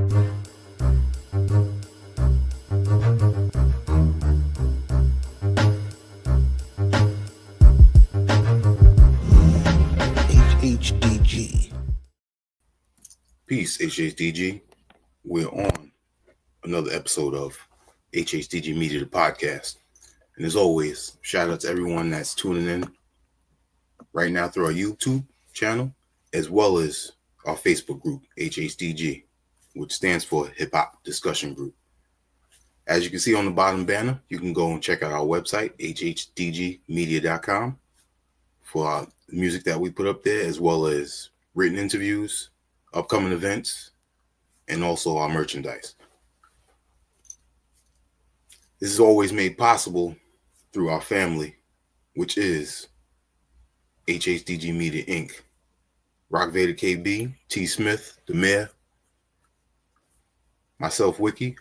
HHDG. Peace, HHDG. We're on another episode of HHDG Media, the podcast. And as always, shout out to everyone that's tuning in right now through our YouTube channel, as well as our Facebook group, HHDG, which stands for Hip Hop Discussion Group. As you can see on the bottom banner, you can go and check out our website, hhdgmedia.com, for the music that we put up there, as well as written interviews, upcoming events, and also our merchandise. This is always made possible through our family, which is HHDG Media Inc., Rock Vader KB, T. Smith, the Mayor, myself, Wiki,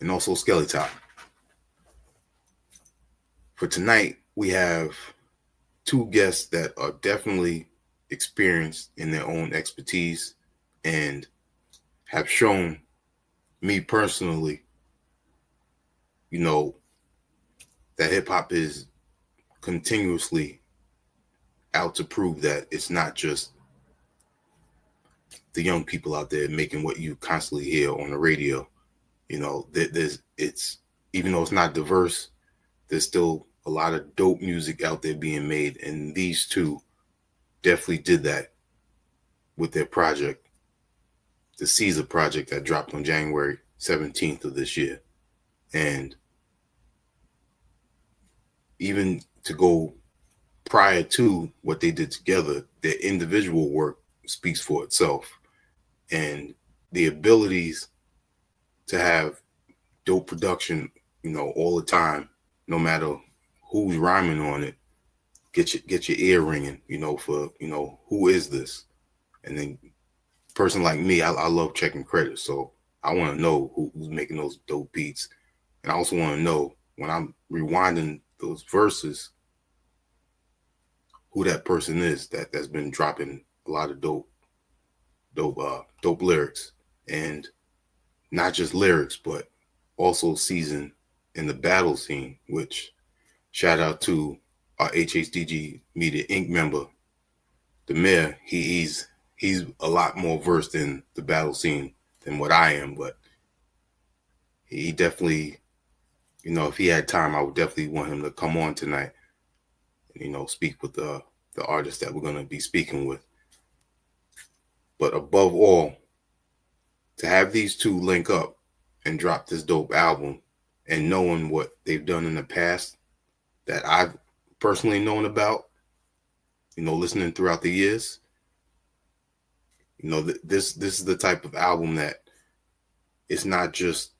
and also Skelly Top. For tonight, we have two guests that are definitely experienced in their own expertise and have shown me personally, that hip hop is continuously out to prove that it's not just the young people out there making what you constantly hear on the radio. It's even though it's not diverse, there's still a lot of dope music out there being made, and these two definitely did that with their project, the Caesar project that dropped on January 17th of this year. And even to go prior to what they did together, their individual work speaks for itself. And the abilities to have dope production, all the time, no matter who's rhyming on it, get your ear ringing, for, who is this? And then a person like me, I love checking credits. So I want to know who's making those dope beats. And I also want to know, when I'm rewinding those verses, who that person is that's been dropping a lot of dope lyrics. And not just lyrics, but also seasoned in the battle scene, which shout out to our HHDG Media Inc. member, the Mayor. He's a lot more versed in the battle scene than what I am, but he definitely, if he had time, I would definitely want him to come on tonight and, speak with the artist that we're going to be speaking with. But above all, to have these two link up and drop this dope album, and knowing what they've done in the past that I've personally known about, listening throughout the years, this is the type of album that it's not just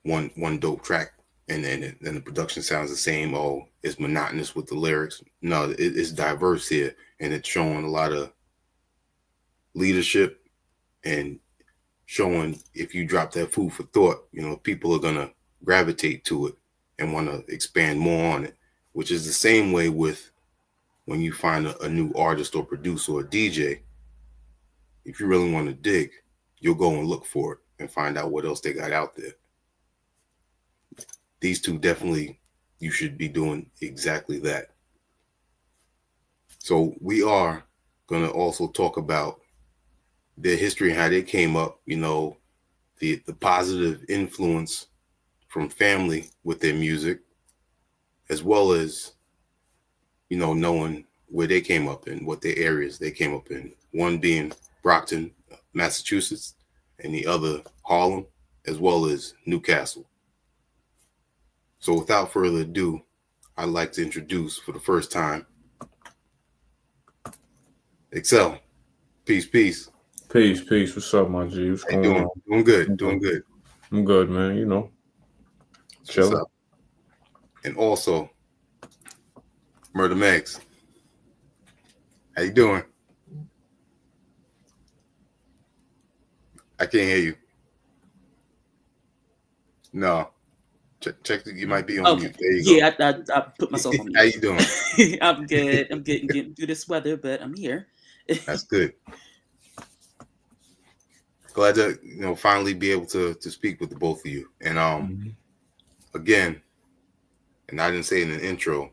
one dope track and the production sounds the same. Oh, it's monotonous with the lyrics. No, it's diverse here, and it's showing a lot of leadership and showing, if you drop that food for thought, people are gonna gravitate to it and want to expand more on it, which is the same way with when you find a new artist or producer or DJ. If you really want to dig, you'll go and look for it and find out what else they got out there. These two definitely, you should be doing exactly that. So we are going to also talk about their history and how they came up, the positive influence from family with their music, as well as, knowing where they came up and what their areas they came up in. One being Brockton, Massachusetts, and the other Harlem, as well as Newcastle. So without further ado, I'd like to introduce for the first time, Xcel. Peace. Peace. What's up, my G? What's going on? Doing good. I'm good, man. Chill. And also, Murda Megz. How you doing? I can't hear you. No. Check. You might be on mute. There you go. I put myself on mute. How you doing? I'm good. I'm getting through this weather, but I'm here. That's good. glad to finally be able to speak with the both of you. And again, and I didn't say it in the intro,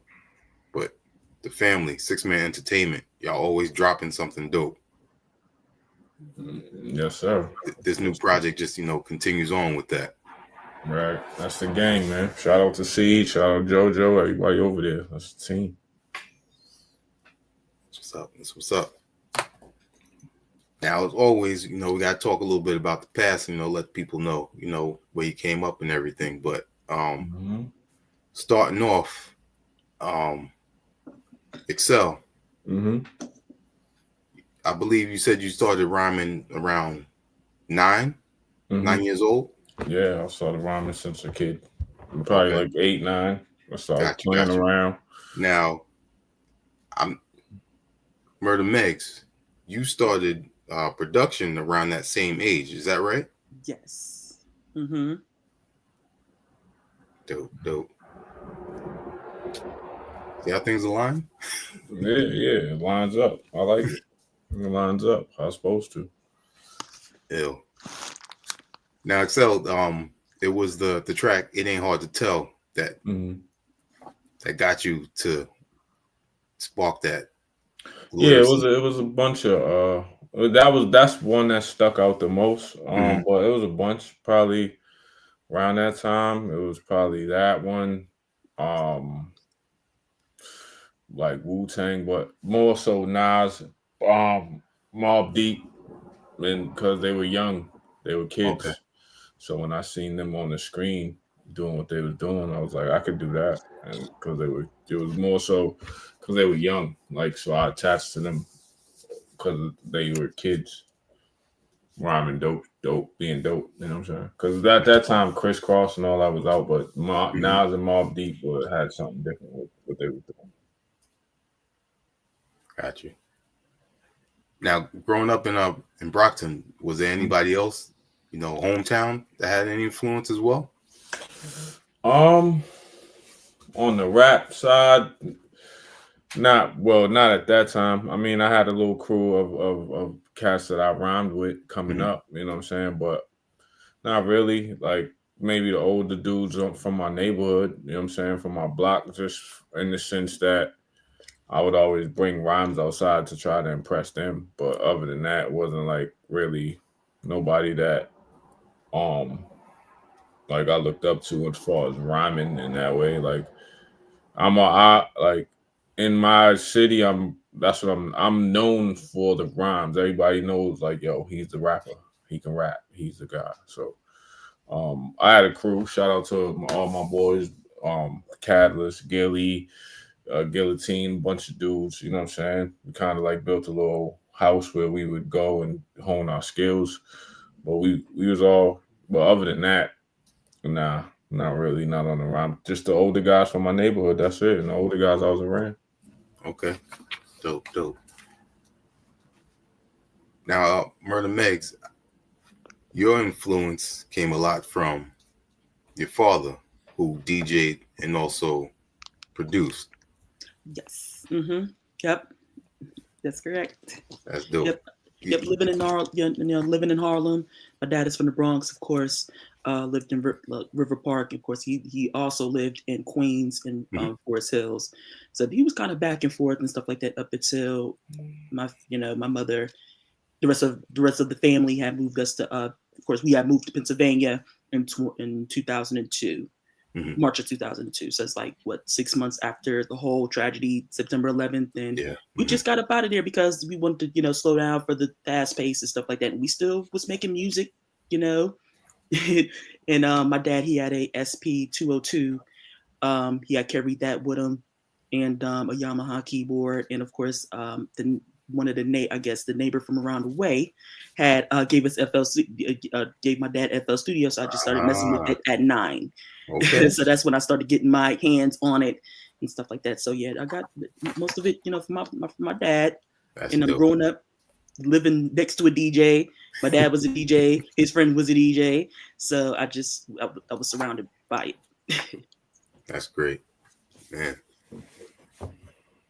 but the family, 6-Man Entertainment, y'all always dropping something dope. Yes, sir. This new project just continues on with that. Right, that's the gang, man. Shout out to Seed, shout out JoJo, everybody over there. That's the team. That's what's up. That's what's up. Now, as always, we got to talk a little bit about the past, let people know, where you came up and everything. But starting off, Xcel. I believe you said you started rhyming around 9 years old. Yeah, I started rhyming since a kid. Probably like 8, 9. I started playing around. Now, I'm Murda Megz. You started production around that same age. Is that right? Yes. Dope. See how things align? Yeah, it lines up. I like it. It lines up. How it's supposed to. Ill. Now, Xcel, it was the track "It Ain't Hard to Tell" that that got you to spark that. Yeah, it was a bunch of that's one that stuck out the most. But it was a bunch probably around that time. It was probably that one, like Wu-Tang, but more so Nas, Mobb Deep, and because they were young, they were kids. Okay. So when I seen them on the screen doing what they was doing, I was like, I could do that, and because it was more so because they were young, like so I attached to them because they were kids, rhyming dope, being dope. You know what I'm saying? Because at that time, Crisscross and all that was out, but Nas and Mobb Deep had something different with what they were doing. Got you. Now, growing up in Brockton, was there anybody else, hometown that had any influence as well? On the rap side, not at that time. I mean, I had a little crew of cats that I rhymed with coming up, you know what I'm saying? But not really. Like maybe the older dudes from my neighborhood, you know what I'm saying, from my block, just in the sense that I would always bring rhymes outside to try to impress them. But other than that, it wasn't like really nobody that like I looked up to as far as rhyming in that way. Like like in my city, I'm known for the rhymes. Everybody knows like, yo, he's the rapper. He can rap. He's the guy. So I had a crew. Shout out to all my boys, Catalyst, Gilly, Guillotine, bunch of dudes, you know what I'm saying? We kind of like built a little house where we would go and hone our skills. But we was all, but other than that, nah, not really, not on the rhyme. Just the older guys from my neighborhood, that's it. And the older guys I was around. Okay. Dope. Now, Murda Megz, your influence came a lot from your father, who DJ'd and also produced. Yes. Yep. That's correct. That's dope. Yep. Living in Harlem. My dad is from the Bronx, of course. Lived in River Park. Of course, he also lived in Queens and Forest Hills. So he was kind of back and forth and stuff like that up until my mother. The rest of the family had moved us to. Of course, we had moved to Pennsylvania in 2002. March of 2002. So it's like 6 months after the whole tragedy, September 11th, and we just got up out of there because we wanted to, slow down for the fast pace and stuff like that. And we still was making music, and my dad, he had a SP 202. He had carried that with him, and a Yamaha keyboard, and of course, the neighbor from around the way had gave us gave my dad FL Studio, so I just started messing with it at 9. Okay. So that's when I started getting my hands on it and stuff like that. So yeah, I got most of it, from my dad. That's and I'm dope. growing up living next to a DJ. My dad was a DJ. His friend was a DJ. So I was surrounded by it. That's great, man.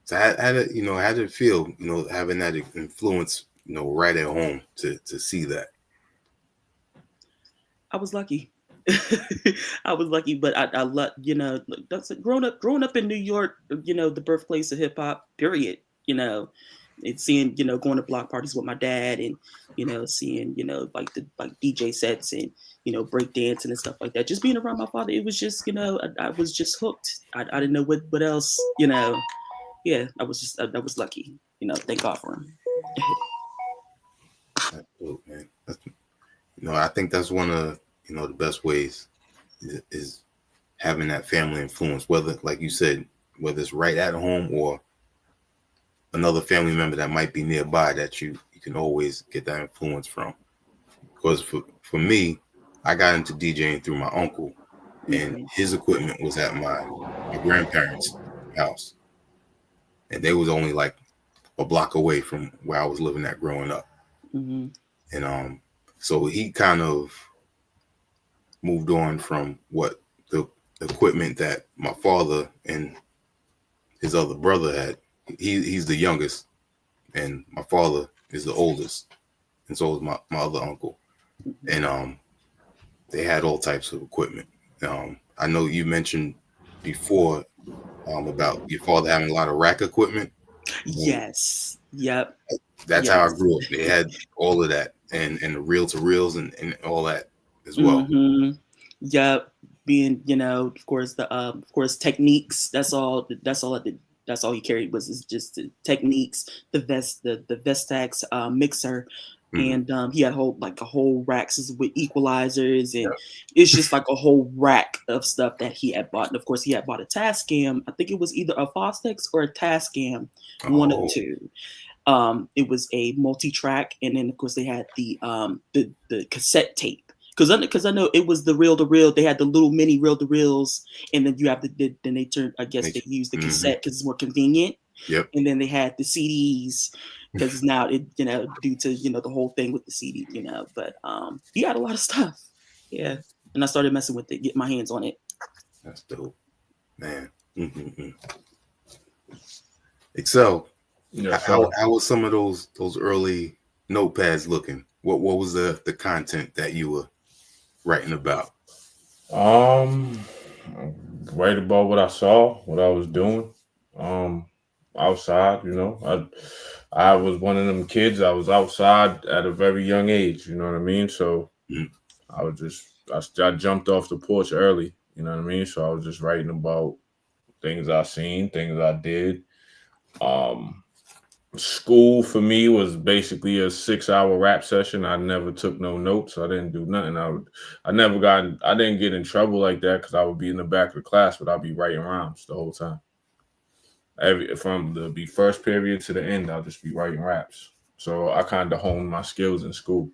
So how did it feel, having that influence, right at home to see that? I was lucky. I was lucky, but I love, that's growing up in New York, the birthplace of hip hop, period. It's seeing, going to block parties with my dad and, seeing, like DJ sets and, break dancing and stuff like that. Just being around my father, it was just, I was just hooked. I didn't know what else, yeah, I was lucky, thank God for him. That's dope, man. I think that's one of the best ways is having that family influence, whether, like you said, whether it's right at home or another family member that might be nearby that you can always get that influence from. Because for me, I got into DJing through my uncle, and his equipment was at my grandparents' house, and they was only like a block away from where I was living at growing up. Mm-hmm. And so he kind of moved on from what the equipment that my father and his other brother had. He's the youngest, and my father is the oldest, and so is my other uncle. And they had all types of equipment. I know you mentioned before about your father having a lot of rack equipment. Yes. Yep. That's how I grew up. They had all of that, and the reel to reels and all that as well. Mm-hmm. Yep. Being, of course, techniques. That's all he carried was just the techniques, the Vestax mixer. Mm-hmm. And he had a whole racks with equalizers, and it's just like a whole rack of stuff that he had bought. And of course, he had bought a Tascam. I think it was either a Fostex or a Tascam, one of the two. It was a multi-track, and then of course they had the cassette tape. Because I know it was the reel to reel. They had the little mini reel to reels, and then you have then they turned. I guess they used the cassette because it's more convenient. Yep. And then they had the CDs because now it due to the whole thing with the CD, But he had a lot of stuff. Yeah, and I started messing with it, getting my hands on it. That's dope, man. Mm-hmm. Xcel, how was some of those early notepads looking? What was the content that you were writing about? Write about what I saw, what I was doing. Outside, I was one of them kids. I was outside at a very young age, you know what I mean? So I jumped off the porch early, you know what I mean? So I was just writing about things I seen, things I did. School for me was basically a 6-hour rap session. I never took no notes. I didn't do nothing. I didn't get in trouble like that because I would be in the back of the class, but I'd be writing rhymes the whole time. From the first period to the end, I'll just be writing raps. So I kind of honed my skills in school,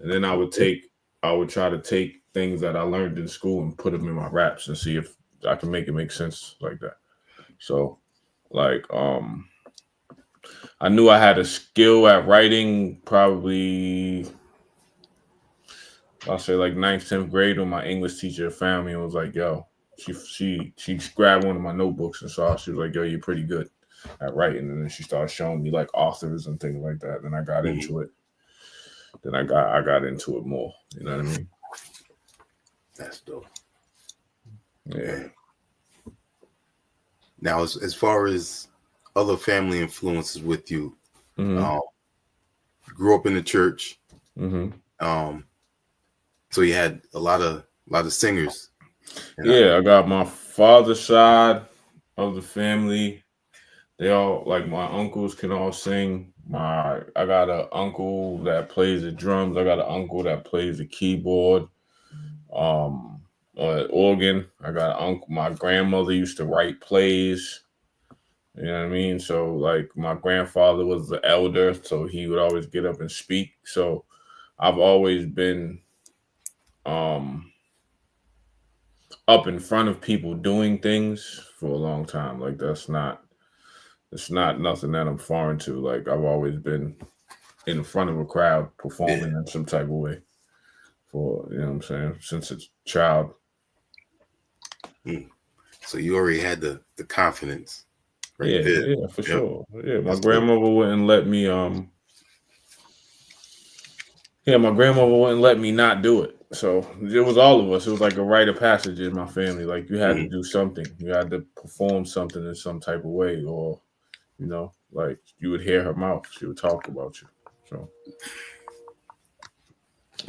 and then I would try to take things that I learned in school and put them in my raps and see if I can make it make sense like that. So, I knew I had a skill at writing probably, I'll say like 9th, 10th grade when my English teacher found me and was like, yo, she grabbed one of my notebooks and saw, she was like, yo, you're pretty good at writing. And then she started showing me like authors and things like that. Then I got into it. Then I got into it more. You know what I mean? That's dope. Yeah. Now, as far as other family influences with you, grew up in the church. Mm-hmm. So you had a lot of singers. Yeah, I got my father's side of the family. They all, like my uncles can all sing. I got an uncle that plays the drums. I got an uncle that plays the keyboard, organ. I got an uncle. My grandmother used to write plays. You know what I mean? So like my grandfather was the elder, so he would always get up and speak. So I've always been up in front of people doing things for a long time. Like it's not nothing that I'm foreign to. Like I've always been in front of a crowd performing in some type of way for, you know what I'm saying, since a child. So you already had the confidence. Right there. Yeah, for sure. Yeah, my grandmother wouldn't let me Yeah, my grandmother wouldn't let me not do it. So it was all of us. It was like a rite of passage in my family. Like you had to Mhm. do something. You had to perform something in some type of way, or like you would hear her mouth. She would talk about you. So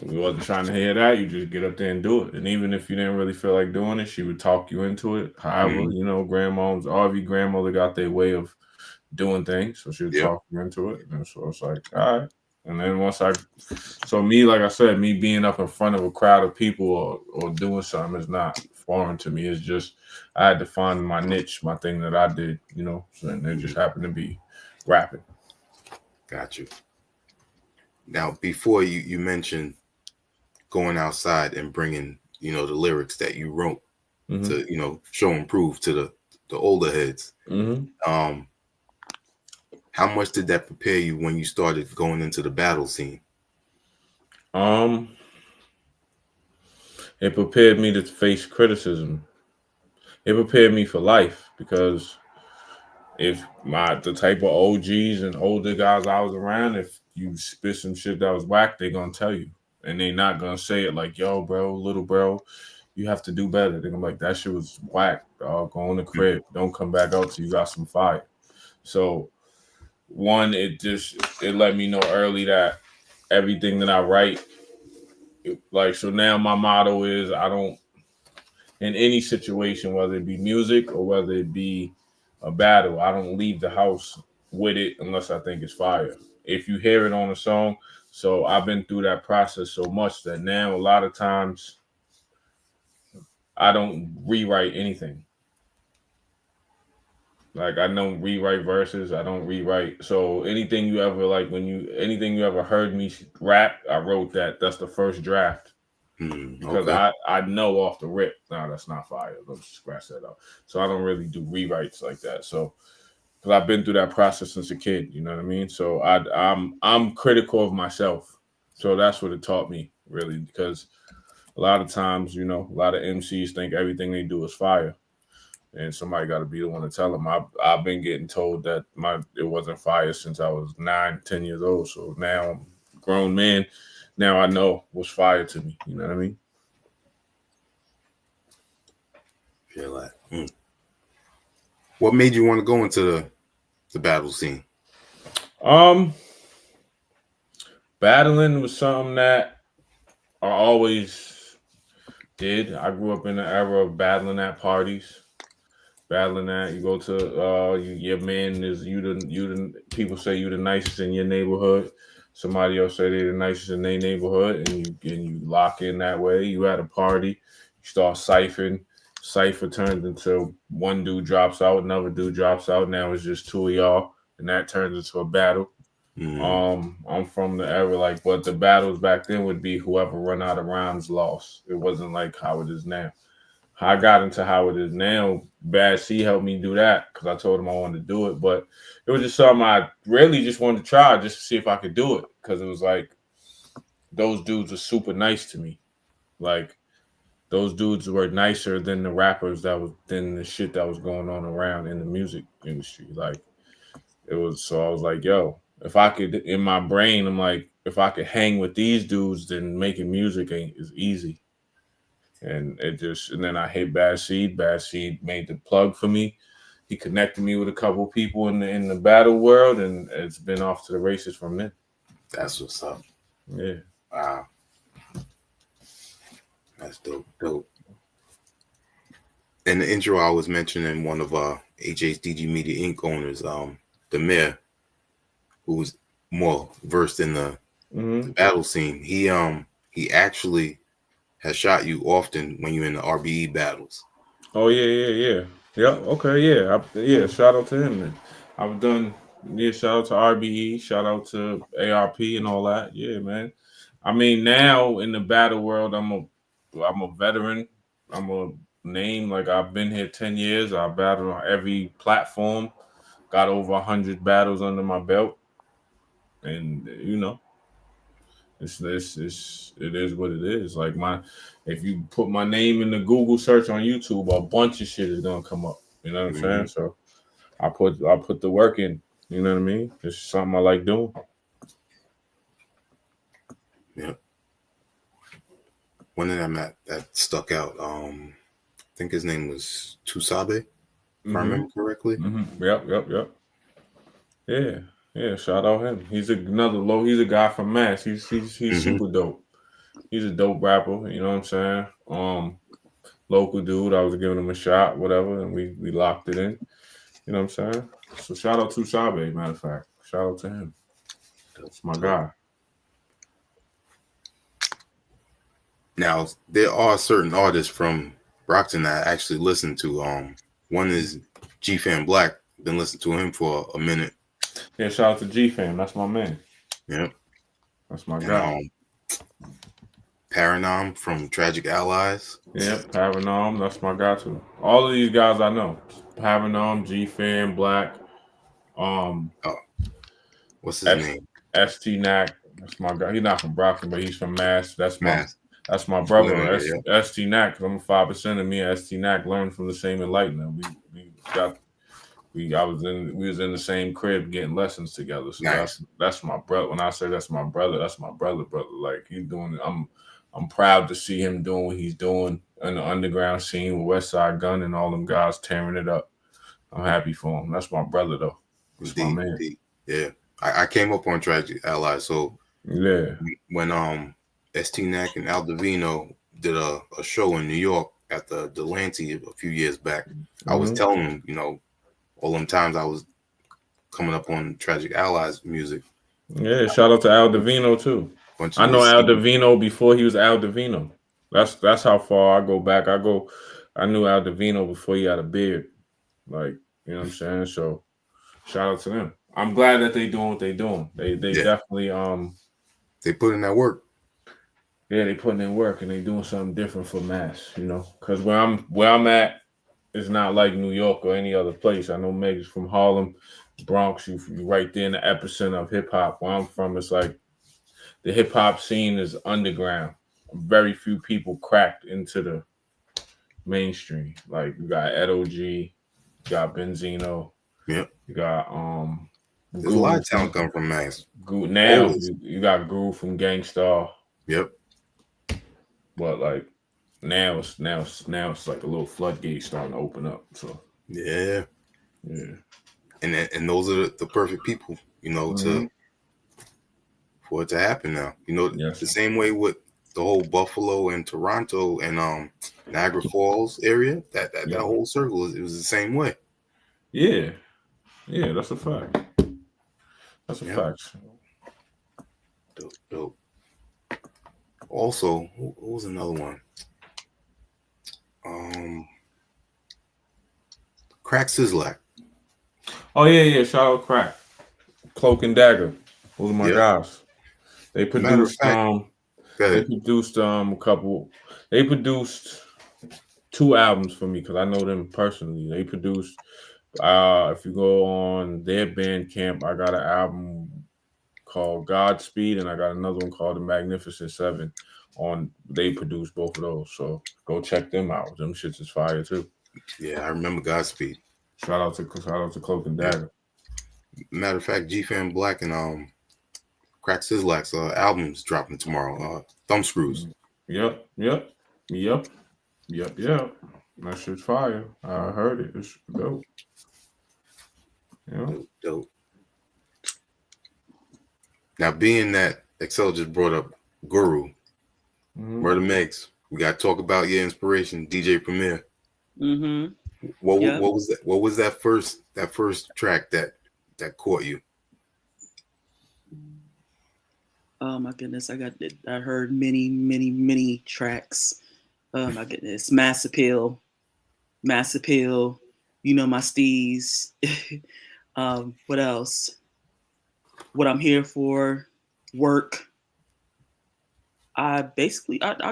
if you wasn't trying to hear that, you just get up there and do it. And even if you didn't really feel like doing it, she would talk you into it. However, Mhm. grandmoms, every grandmother got their way of doing things. So she would Yep. talk you into it. And so it's like, all right. And then so me, like I said, me being up in front of a crowd of people or doing something is not foreign to me. It's just I had to find my niche, my thing that I did, and it just Mhm. happened to be rapping. Got you. Now, before you mentioned going outside and bringing, the lyrics that you wrote Mm-hmm. to, show and prove to the older heads. Mm-hmm. Um, how much did that prepare you when you started going into the battle scene? Um, it prepared me to face criticism. It prepared me for life because if the type of OGs and older guys I was around, if you spit some shit that was whack, they gonna tell you. And they not gonna say it like, yo, bro, little bro, you have to do better. They're gonna be like, that shit was whack, dog. Go in the crib. Don't come back out till you got some fire. So one, it let me know early that everything that I write, so now my motto is I don't in any situation, whether it be music or whether it be a battle, I don't leave the house with it unless I think it's fire. If you hear it on a song, so I've been through that process so much that now a lot of times I don't rewrite anything. Like I don't rewrite verses. I don't rewrite. So anything you ever anything you ever heard me rap, I wrote that. That's the first draft because Okay. I know off the rip. No, that's not fire. Let's scratch that out. So I don't really do rewrites like that. So because I've been through that process since a kid, you know what I mean. So I'm critical of myself. So that's what it taught me really because a lot of times, a lot of MCs think everything they do is fire. And somebody got to be the one to tell them. I've been getting told that it wasn't fire since I was 9, 10 years old. So now I'm a grown man. Now I know what's fire to me. You know what I mean? Feel that. What made you want to go into the battle scene? Um, Battling was something that I always did. I grew up in the era of battling at parties. Battling that you go to your man is you the people say you the nicest in your neighborhood. Somebody else say they the nicest in their neighborhood, and you lock in that way. You at a party, you start ciphering. Cipher turns into one dude drops out, another dude drops out. Now it's just two of y'all, and that turns into a battle. I'm from the era but the battles back then would be whoever run out of rhymes lost. It wasn't like how it is now. I got into how it is now. Bad C helped me do that because I told him I wanted to do it, but it was just something I really just wanted to try just to see if I could do it because it was like those dudes were super nice to me. Like those dudes were nicer than the rappers than the shit that was going on around in the music industry. Like it was, so I was like, yo, if I could, in my brain, I'm like, if I could hang with these dudes, then making music is easy. And then I hit Bad Seed. Bad Seed made the plug for me. He connected me with a couple people in the battle world, and it's been off to the races from then. That's what's up. Yeah. Wow. That's dope. Dope. In the intro, I was mentioning one of HHDG Media Inc. owners, the mayor, who was more versed in the battle scene. He actually has shot you often when you're in the RBE battles. Oh yeah. Yep. Okay. Yeah. Shout out to him. Then. I've done. Yeah. Shout out to RBE. Shout out to ARP and all that. Yeah, man. I mean, now in the battle world, I'm a veteran. I'm a name. Like I've been here 10 years. I battled on every platform. Got over 100 battles under my belt, and it is what it is. Like if you put my name in the Google search on YouTube, a bunch of shit is gonna come up. You know what I'm saying? So I put the work in. You know what I mean? It's something I like doing. Yep. One of them that stuck out. I think his name was Tusabe, if I remember correctly. Yep. Yeah. Shout out him. He's another low. He's a guy from Mass. He's super dope. He's a dope rapper. You know what I'm saying? Local dude. I was giving him a shot, whatever, and we locked it in. You know what I'm saying? So shout out to Sabe, matter of fact. Shout out to him. That's my guy. Now, there are certain artists from Brockton that I actually listen to. One is G-Fan Black. Been listening to him for a minute. Yeah, shout out to G-Fan. That's my man. Yep. That's my guy. Paranorm from Tragic Allies. Yep, Paranorm. That's my guy too. All of these guys I know. Paranorm, G-Fan, Black. What's his name? ST-Nac. That's my guy. He's not from Brockton, but he's from Mass. That's my brother. ST-Nac. Because I'm a 5% of me and ST-Nac learned from the same enlightenment. We was in the same crib getting lessons together. So nice. that's my brother. When I say that's my brother. Like he's doing it. I'm proud to see him doing what he's doing in the underground scene with West Side Gun and all them guys tearing it up. I'm happy for him. That's my brother though. That's my man. Indeed. Yeah. I came up on Tragic Allies. So yeah. When ST-Nac and Al Divino did a show in New York at the Delancey a few years back, I was telling him, you know, all them times I was coming up on Tragic Allies music. Yeah, shout out to Al Divino too. I know Al Divino before he was Al Divino. That's how far I go back. I knew Al Divino before he had a beard. Like, you know what I'm saying? So shout out to them. I'm glad that they doing what they doing. They definitely they put in that work. Yeah, they putting in work and they doing something different for Mass, you know. Because where I'm at, it's not like New York or any other place. I know Megz from Harlem, Bronx. You right there in the epicenter of hip hop. Where I'm from, it's like the hip hop scene is underground. Very few people cracked into the mainstream. Like you got Ed OG, you got Benzino. Yep. You got There's a lot of talent come from Mass. Now you got Groove from Gangstar. Yep. But like now it's like a little floodgate starting to open up. So yeah. And those are the perfect people, you know, for it to happen now. You know, the same way with the whole Buffalo and Toronto and Niagara Falls area. That whole circle it was the same way. Yeah, that's a fact. That's a fact. Dope. Also, who was another one? Crack Sizzlack. Oh yeah. Shout out Crack. Cloak and Dagger. Those are my guys. They produced a couple. They produced 2 albums for me because I know them personally. They produced. If you go on their Bandcamp, I got an album called Godspeed, and I got another one called The Magnificent Seven. They produced both of those, so go check them out. Them shits is fire too. Yeah, I remember Godspeed. Shout out to Cloak and Dagger. Matter of fact, G-Fan Black and Crack Sizzlack's album's dropping tomorrow. Thumb Screws. Yep. That shit's fire. I heard it. It's dope. Yeah. Dope. Now, being that Xcel just brought up Guru, Murda Megz, we got to talk about your inspiration, DJ Premier. What was that? What was that first track that caught you? Oh my goodness, I heard many tracks. Oh my goodness, Mass Appeal, you know my steez. What else? What I'm Here For, Work. I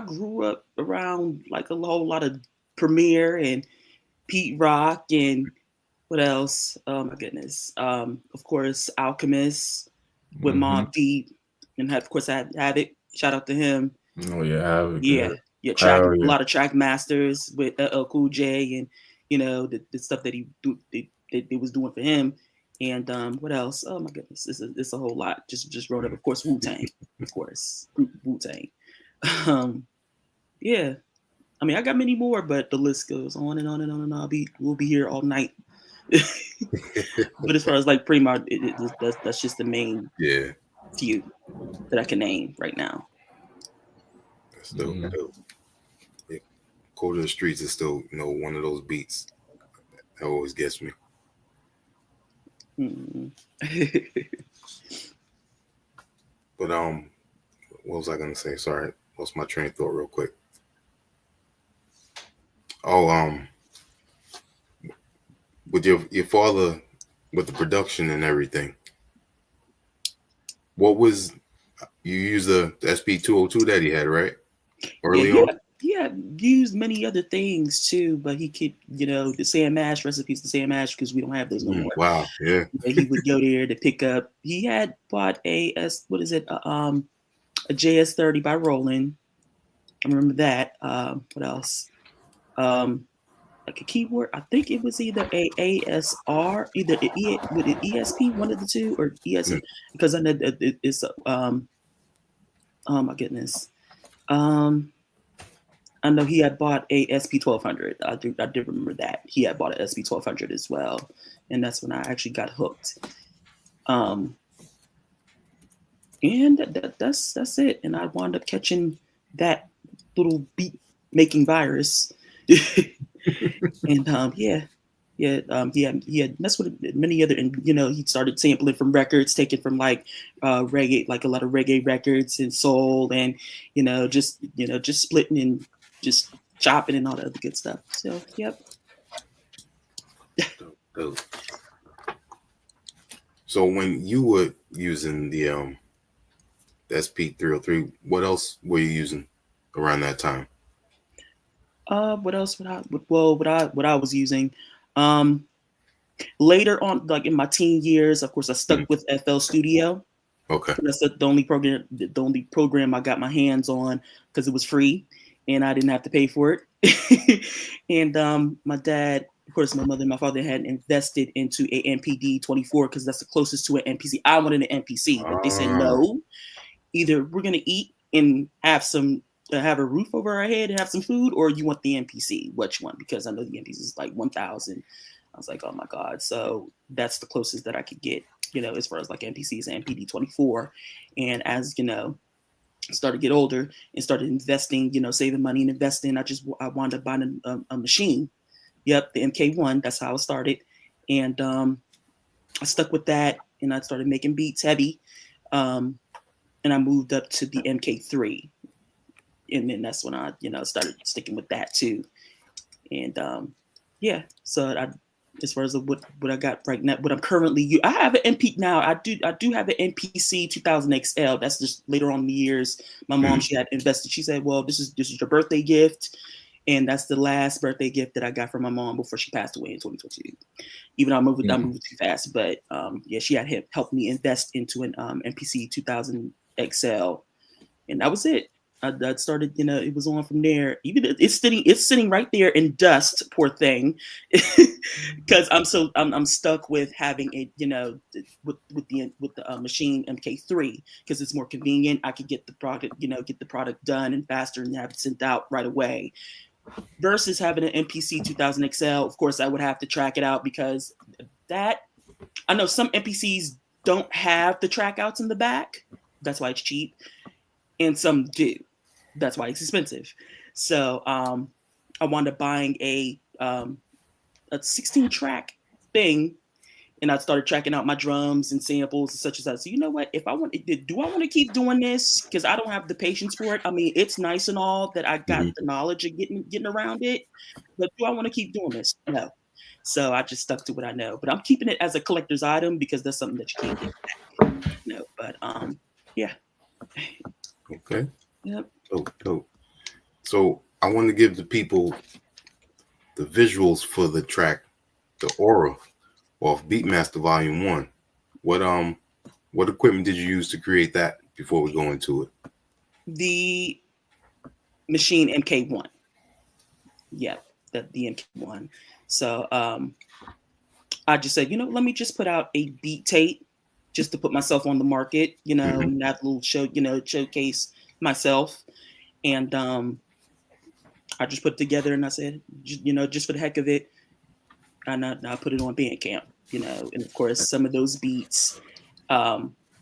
grew up around like a whole lot of Premier and Pete Rock and what else? Oh my goodness. Of course, Alchemist with Mobb Deep, and of course I had Havoc. Shout out to him. Oh yeah, Havoc. Yeah. A lot of track masters with LL Cool J, and you know the stuff that he was doing for him. And what else? Oh my goodness, it's a whole lot. Just wrote up, of course, Wu-Tang, of course, Wu-Tang. Um, yeah, I mean, I got many more, but the list goes on and on and on and on. We'll be here all night. But as far as like pretty much, that's just the main few that I can name right now. That's dope. Yeah. Cold to the Streets is still, one of those beats that always gets me. But what was I gonna say? Sorry, lost my train of thought real quick. Oh, with your father, with the production and everything, what was you use the SP202 that he had, right? Early on? Yeah, used many other things too, but he kept, the Sam Mash recipes, the Sam Mash, because we don't have those no more. Wow, yeah. He would go there to pick up. He had bought a JS30 by Roland. I remember that. What else? Like a keyboard. I think it was either a ASR, either with an ESP, one of the two, or ESP, because I know it's oh my goodness. I know he had bought a SP1200. I did remember that he had bought an SP1200 as well, and that's when I actually got hooked. And that's it. And I wound up catching that little beat making virus. And he had messed with many other, and he started sampling from records taken from like reggae, like a lot of reggae records and soul, and just splitting and just chopping and all that other good stuff. So yep. So when you were using the SP303, what else were you using around that time? What else what I was using later on, like in my teen years, of course I stuck with FL Studio. Okay. That's the only program I got my hands on because it was free and I didn't have to pay for it. And my dad, of course, my mother and my father had invested into a MPD 24 because that's the closest to an MPC. I wanted an MPC, but they said no. Either we're gonna eat and have a roof over our head and have some food, or you want the MPC. Which one? Because I know the MPC is like 1,000. I was like, oh my god. So that's the closest that I could get, as far as like MPCs and MPD 24. And as started to get older and started investing, saving money and investing, I wound up buying a machine. Yep, the MK1. That's how I started, and I stuck with that, and I started making beats heavy, and I moved up to the MK3, and then that's when I started sticking with that too, and so as far as what I got right now, what I'm currently I have an MP now. I do have an MPC 2000 XL. That's just later on in the years. My mom, she had invested. She said, "Well, this is your birthday gift," and that's the last birthday gift that I got from my mom before she passed away in 2022. Even though I moved too fast, but she had helped me invest into an MPC 2000 XL, and that was it. I started, it was on from there. Even it's sitting right there in dust, poor thing, because I'm stuck with having it, with the machine MK3 because it's more convenient. I could get the product done and faster and have it sent out right away. Versus having an MPC 2000 XL, of course, I would have to track it out because I know some MPCs don't have the track outs in the back. That's why it's cheap. And some do. That's why it's expensive. So I wound up buying a 16 track thing, and I started tracking out my drums and samples and such as that. So you know what? Do I want to keep doing this? Because I don't have the patience for it. I mean, it's nice and all that I got the knowledge of getting around it, but do I want to keep doing this? No. So I just stuck to what I know. But I'm keeping it as a collector's item because that's something that you can't get back. But yeah. Okay. Yep. Dope. So I want to give the people the visuals for the track, the Aura, off Beatmaster Volume 1. What equipment did you use to create that before we go into it? The machine MK1. Yep, the MK1. So I just said, let me just put out a beat tape just to put myself on the market, and have a little show, showcase myself. And I just put it together and I said, just for the heck of it, and I put it on Bandcamp, and of course some of those beats,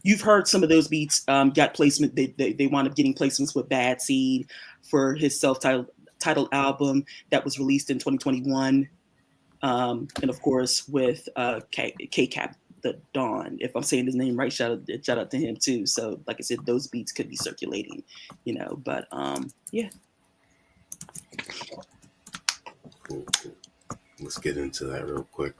you've heard some of those beats got placement. They wound up getting placements with Bad Seed for his self-titled album that was released in 2021. And of course with K-Cap the Dawn, if I'm saying his name right, shout out to him too. So like I said, those beats could be circulating, but yeah. Cool. Let's get into that real quick.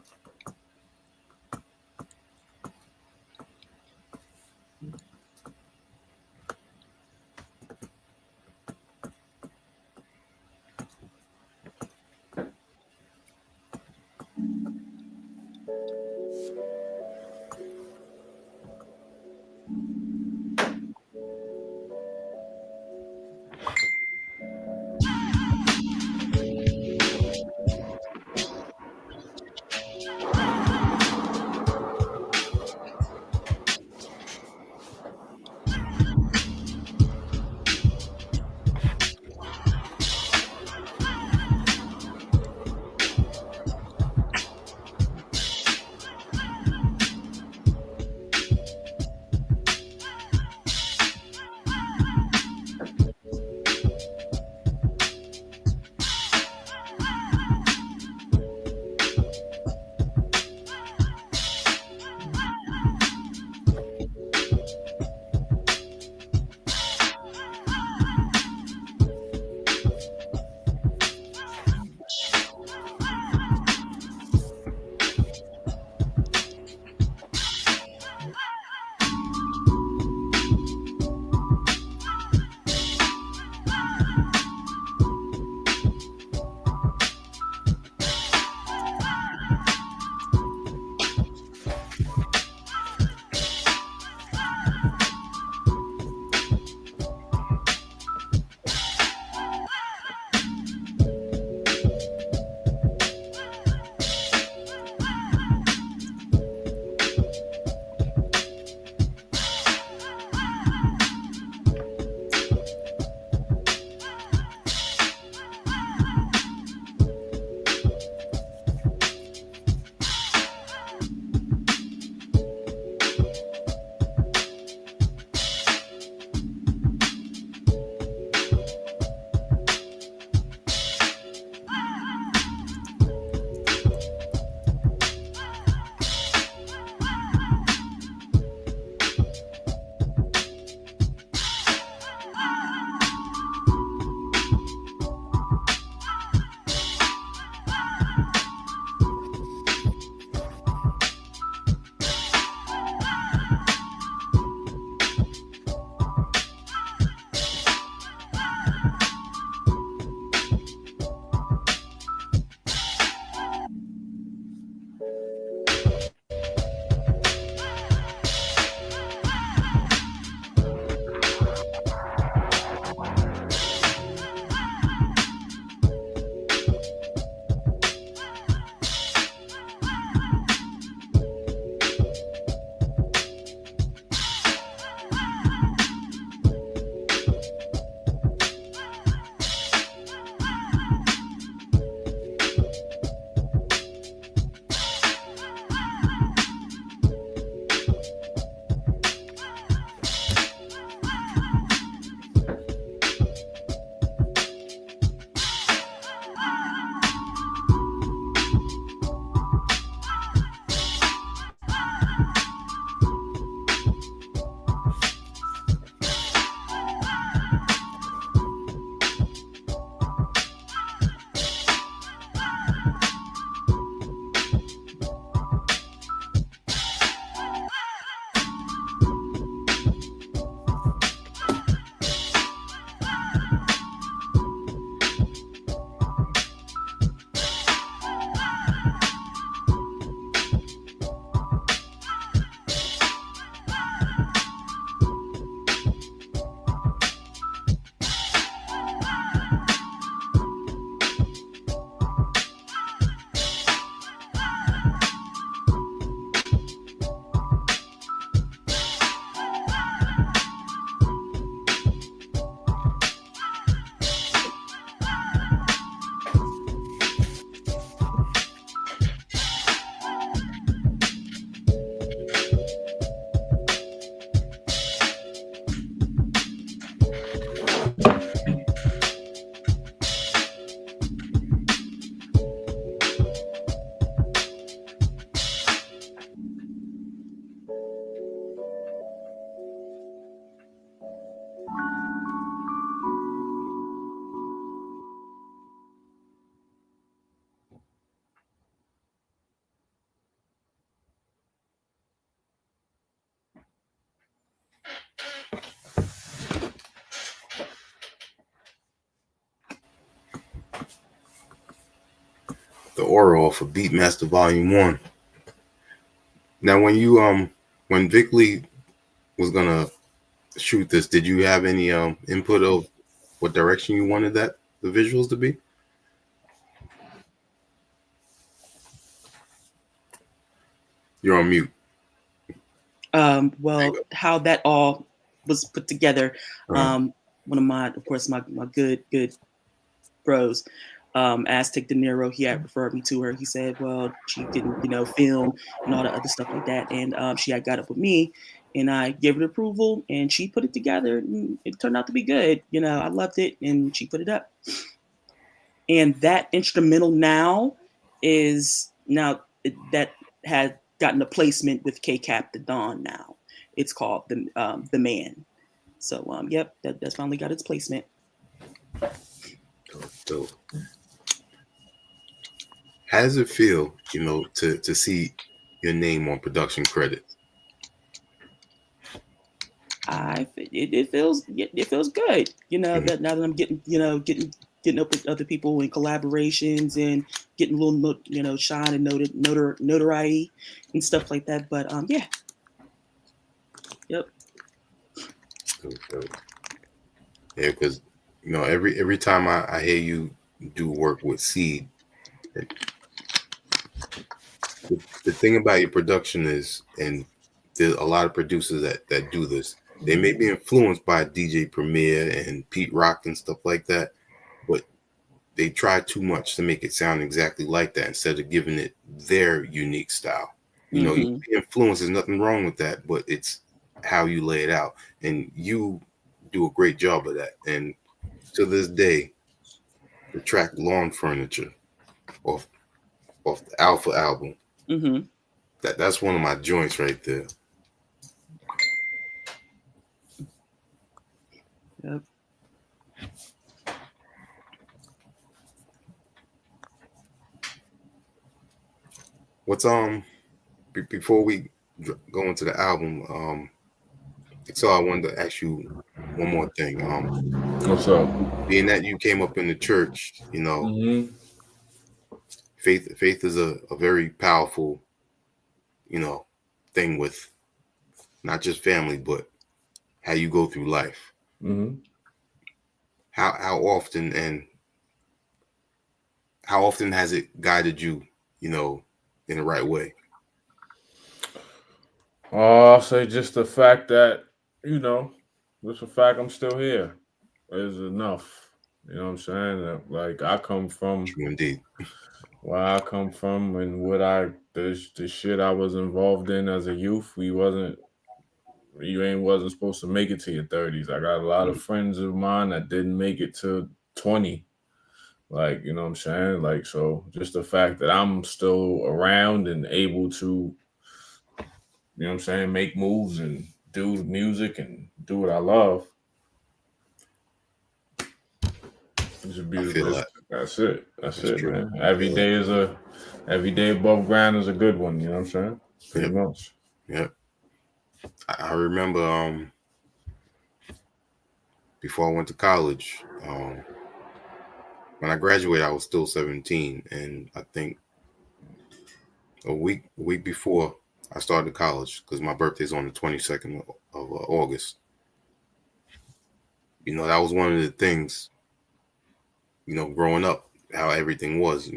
the aura off of Beatmaster Volume 1. Now, when Vic Lee was gonna shoot this, did you have any input of what direction you wanted the visuals to be? You're on mute. Well, how that all was put together. One of my, of course, my good bros, Aztec De Niro, he had referred me to her. He said, well, she can, film and all the other stuff like that. And she had got up with me, and I gave her approval, and she put it together, and it turned out to be good. I loved it, and she put it up. And that instrumental now that had gotten a placement with K-Cap the Don now. It's called the Man. So yep, that's finally got its placement. Dope. How does it feel, to see your name on production credits? It feels good. That now that I'm getting up with other people in collaborations and getting a little shine and notoriety and stuff like that. But yeah. Yep. Dope. Yeah, because every time I hear you do work with Seed, the thing about your production is, and there's a lot of producers that do this, they may be influenced by DJ Premier and Pete Rock and stuff like that, but they try too much to make it sound exactly like that instead of giving it their unique style. You influence, there's nothing wrong with that, but it's how you lay it out, and you do a great job of that. And to this day, the track Lawn Furniture off the Alpha album, that's one of my joints right there. Yep. What's before we go into the album, so I wanted to ask you one more thing. What's up? Being that you came up in the church, faith is a very powerful, thing with not just family, but how you go through life. How often has it guided you, in the right way? I'll say just the fact that, just the fact I'm still here is enough. You know what I'm saying? Like, I come from, True indeed, where I come from and the shit I was involved in as a youth, you wasn't supposed to make it to your 30s. I got a lot of friends of mine that didn't make it to 20. Like, you know what I'm saying? Like, so just the fact that I'm still around and able to, you know what I'm saying, make moves and do music and do what I love. It's a beautiful. That's it. That's it, true, man. Every day above ground is a good one. You know what I'm saying? Pretty much. Yep. I remember before I went to college, when I graduated, I was still 17, and I think a week before I started college, because my birthday's on the 22nd of August. That was one of the things, growing up, how everything was,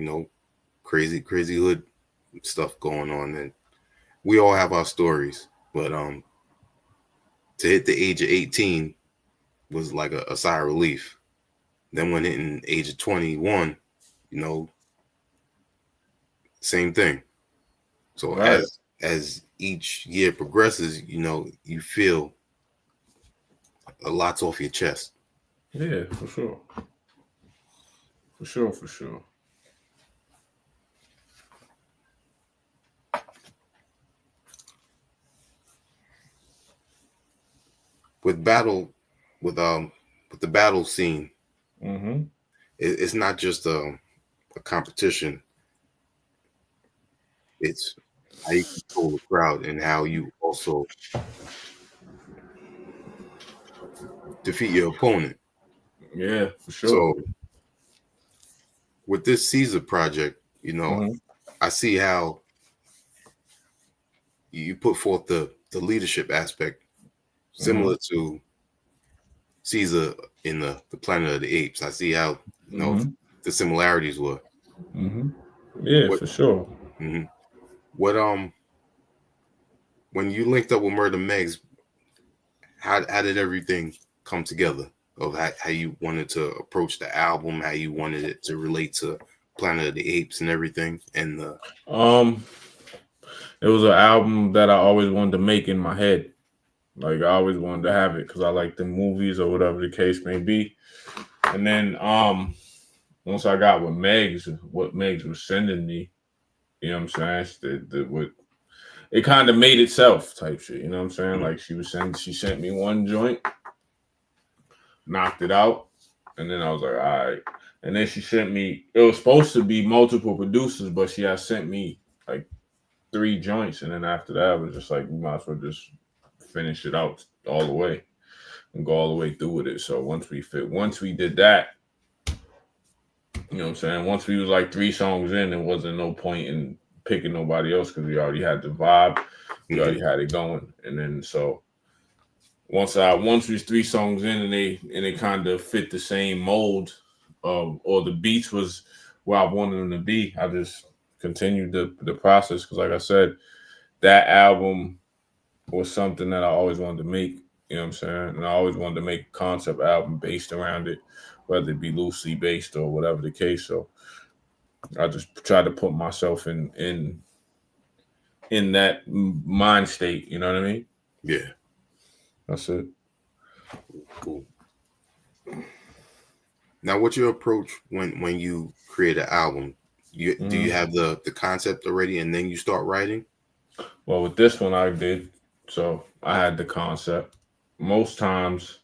crazy hood stuff going on. And we all have our stories, but to hit the age of 18 was like a sigh of relief. Then when hitting the age of 21, same thing. So right. as each year progresses, you feel a lot's off your chest. Yeah, for sure. For sure. With the battle scene, it's not just a competition. It's how you control the crowd and how you also defeat your opponent. Yeah, for sure. So with this Caesar project, You know, I see how you put forth the leadership aspect, similar to Caesar in the Planet of the Apes. I see how the similarities were. Yeah, for sure. What when you linked up with Murda Megz, how did everything come together? Of how you wanted to approach the album, how you wanted it to relate to Planet of the Apes and everything, and the it was an album that I always wanted to make in my head. Like I always wanted to have it because I like the movies or whatever the case may be. And then once I got with Megz, what Megz was sending me, you know what I'm saying? It kind of made itself type shit, you know what I'm saying? Like she sent me one joint, knocked it out, and then I was like, all right. And then she sent me, it was supposed to be multiple producers, but she had sent me like 3 joints, and then after that, I was just like, we might as well just finish it out all the way and go all the way through with it. So once we did that, you know what I'm saying? Once we was like 3 songs in, there wasn't no point in picking nobody else because we already had the vibe, we already had it going. And then so once we was 3 songs in and they kind of fit the same mold of, or the beats was where I wanted them to be, I just continued the process because like I said, that album was something that I always wanted to make, you know what I'm saying? And I always wanted to make a concept album based around it, whether it be loosely based or whatever the case. So I just tried to put myself in that mind state, you know what I mean? Yeah. That's it. Cool. Now, what's your approach when you create an album? Do you have the concept already and then you start writing? Well, with this one I did. So I had the concept. Most times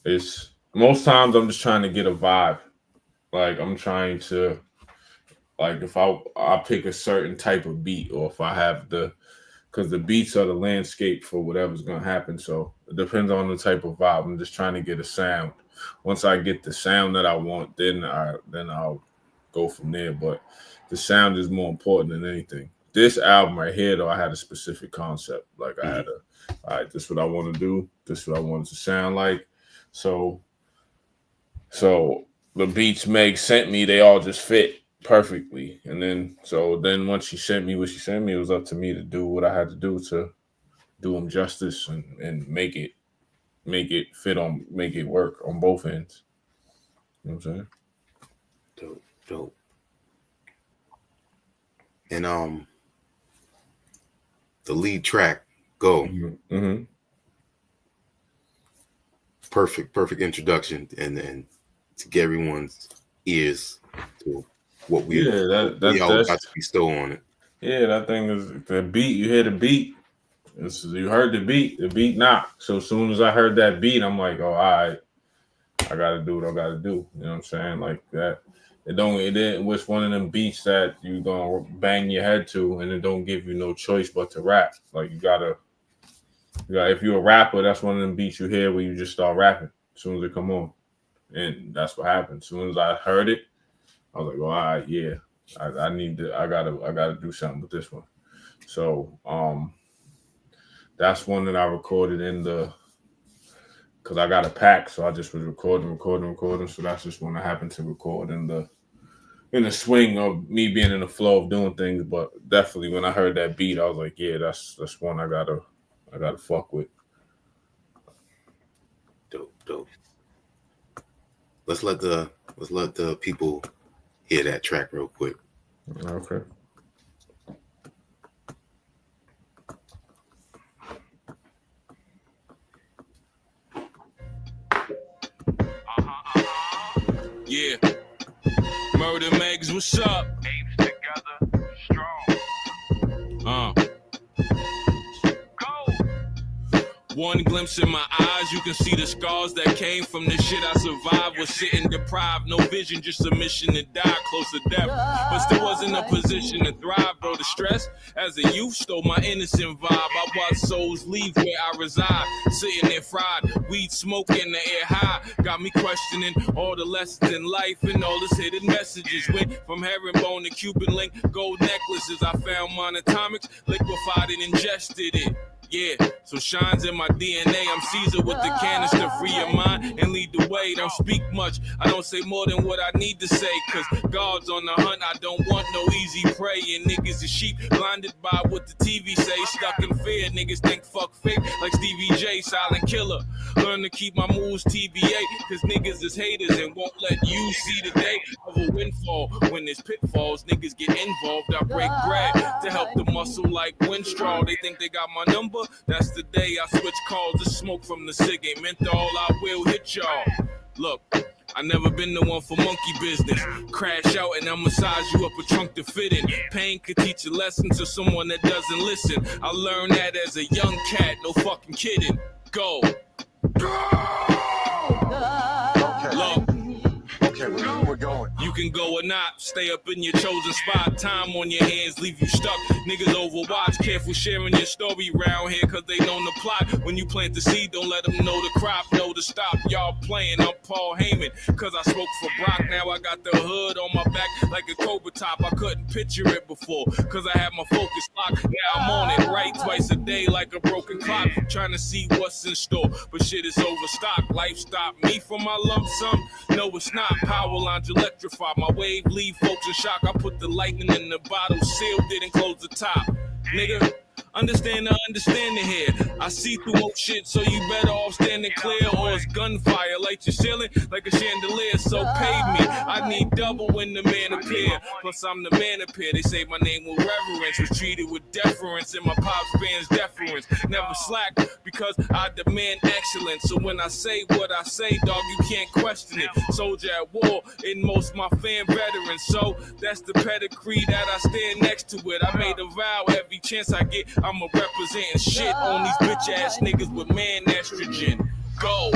I'm just trying to get a vibe. Like I'm trying to, like if I pick a certain type of beat, or if I have because the beats are the landscape for whatever's gonna happen. So it depends on the type of vibe. I'm just trying to get a sound. Once I get the sound that I want, then I'll go from there. But the sound is more important than anything. This album right here, though, I had a specific concept. Like I had all right, this is what I want to do. This is what I want it to sound like. So the beats Meg sent me, they all just fit perfectly. And then once she sent me what she sent me, it was up to me to do what I had to do to do them justice and make it fit make it work on both ends. You know what I'm saying? Dope. And the lead track, Go. Perfect introduction and to get everyone's ears to what we all got to bestow on it. Yeah, that thing is the beat. You hear the beat. You heard the beat knock. So as soon as I heard that beat, I'm like, oh, all right, I gotta do what I gotta do. You know what I'm saying? Like that. It was one of them beats that you gonna bang your head to, and it don't give you no choice but to rap. Like you gotta if you're a rapper, that's one of them beats you hear where you just start rapping as soon as it come on. And that's what happened. As soon as I heard it, I was like, all right, yeah, I gotta do something with this one. So that's one that I recorded because I got a pack, so I just was recording. So that's just one I happened to record in the swing of me being in the flow of doing things. But definitely when I heard that beat, I was like, yeah, that's one I gotta fuck with. Dope. Let's let the people hear that track real quick. Okay. Yeah. Murda Megz, what's up? Apes together, strong. Go. One glimpse in my eyes, you can see the scars that came from the shit I survived. Was sitting deprived, no vision, just a mission to die, close to death. But still wasn't in a position to thrive, bro. The stress as a youth stole my innocent vibe. I watched souls leave where I reside, sitting there fried, weed smoke in the air high. Got me questioning all the lessons in life and all its hidden messages. Went from herringbone to Cuban link, gold necklaces. I found monatomics, liquefied and ingested it. Yeah, so shines in my DNA. I'm Caesar with the canister. Free your mind and lead the way. Don't speak much. I don't say more than what I need to say. Cause God's on the hunt. I don't want no easy prey. And niggas is sheep blinded by what the TV say. Stuck in fear. Niggas think fuck fake like Stevie J, silent killer. Learn to keep my moves TBA. Cause niggas is haters and won't let you see the day of a windfall. When there's pitfalls, niggas get involved. I break bread to help the muscle like Winstraw. They think they got my number. That's the day I switch calls. The smoke from the cig ain't menthol. I will hit y'all. Look, I never been the one for monkey business. Crash out and I'll massage you up a trunk to fit in. Pain could teach a lesson to someone that doesn't listen. I learned that as a young cat, no fucking kidding. Go. Look. Okay, we're going. You can go or not, stay up in your chosen spot. Time on your hands, leave you stuck. Niggas overwatch, careful sharing your story round here, cause they know the plot. When you plant the seed, don't let them know the crop, know to stop. Y'all playing, I'm Paul Heyman, cause I spoke for Brock. Now I got the hood on my back like a Cobra top. I couldn't picture it before, cause I had my focus locked. Now I'm on it, right twice a day like a broken clock. Trying to see what's in store, but shit is overstocked. Life stopped me from my lump sum? No, it's not. Power lines electrify, my wave leave folks in shock. I put the lightning in the bottle, sealed it and closed the top. Nigga, understand the understanding here. I see through more shit, so you better off standing clear, or it's gunfire. Light your ceiling like a chandelier, so pay me. I need double when the man appear. Plus I'm the man up here. They say my name with reverence, was treated with deference, and my pops fans deference. Never slack because I demand excellence. So when I say what I say, dog, you can't question it. Soldier at war, in most my fan veterans. So that's the pedigree that I stand next to it. I made a vow every chance I get, I'ma represent shit on these bitch ass niggas with man estrogen. Go.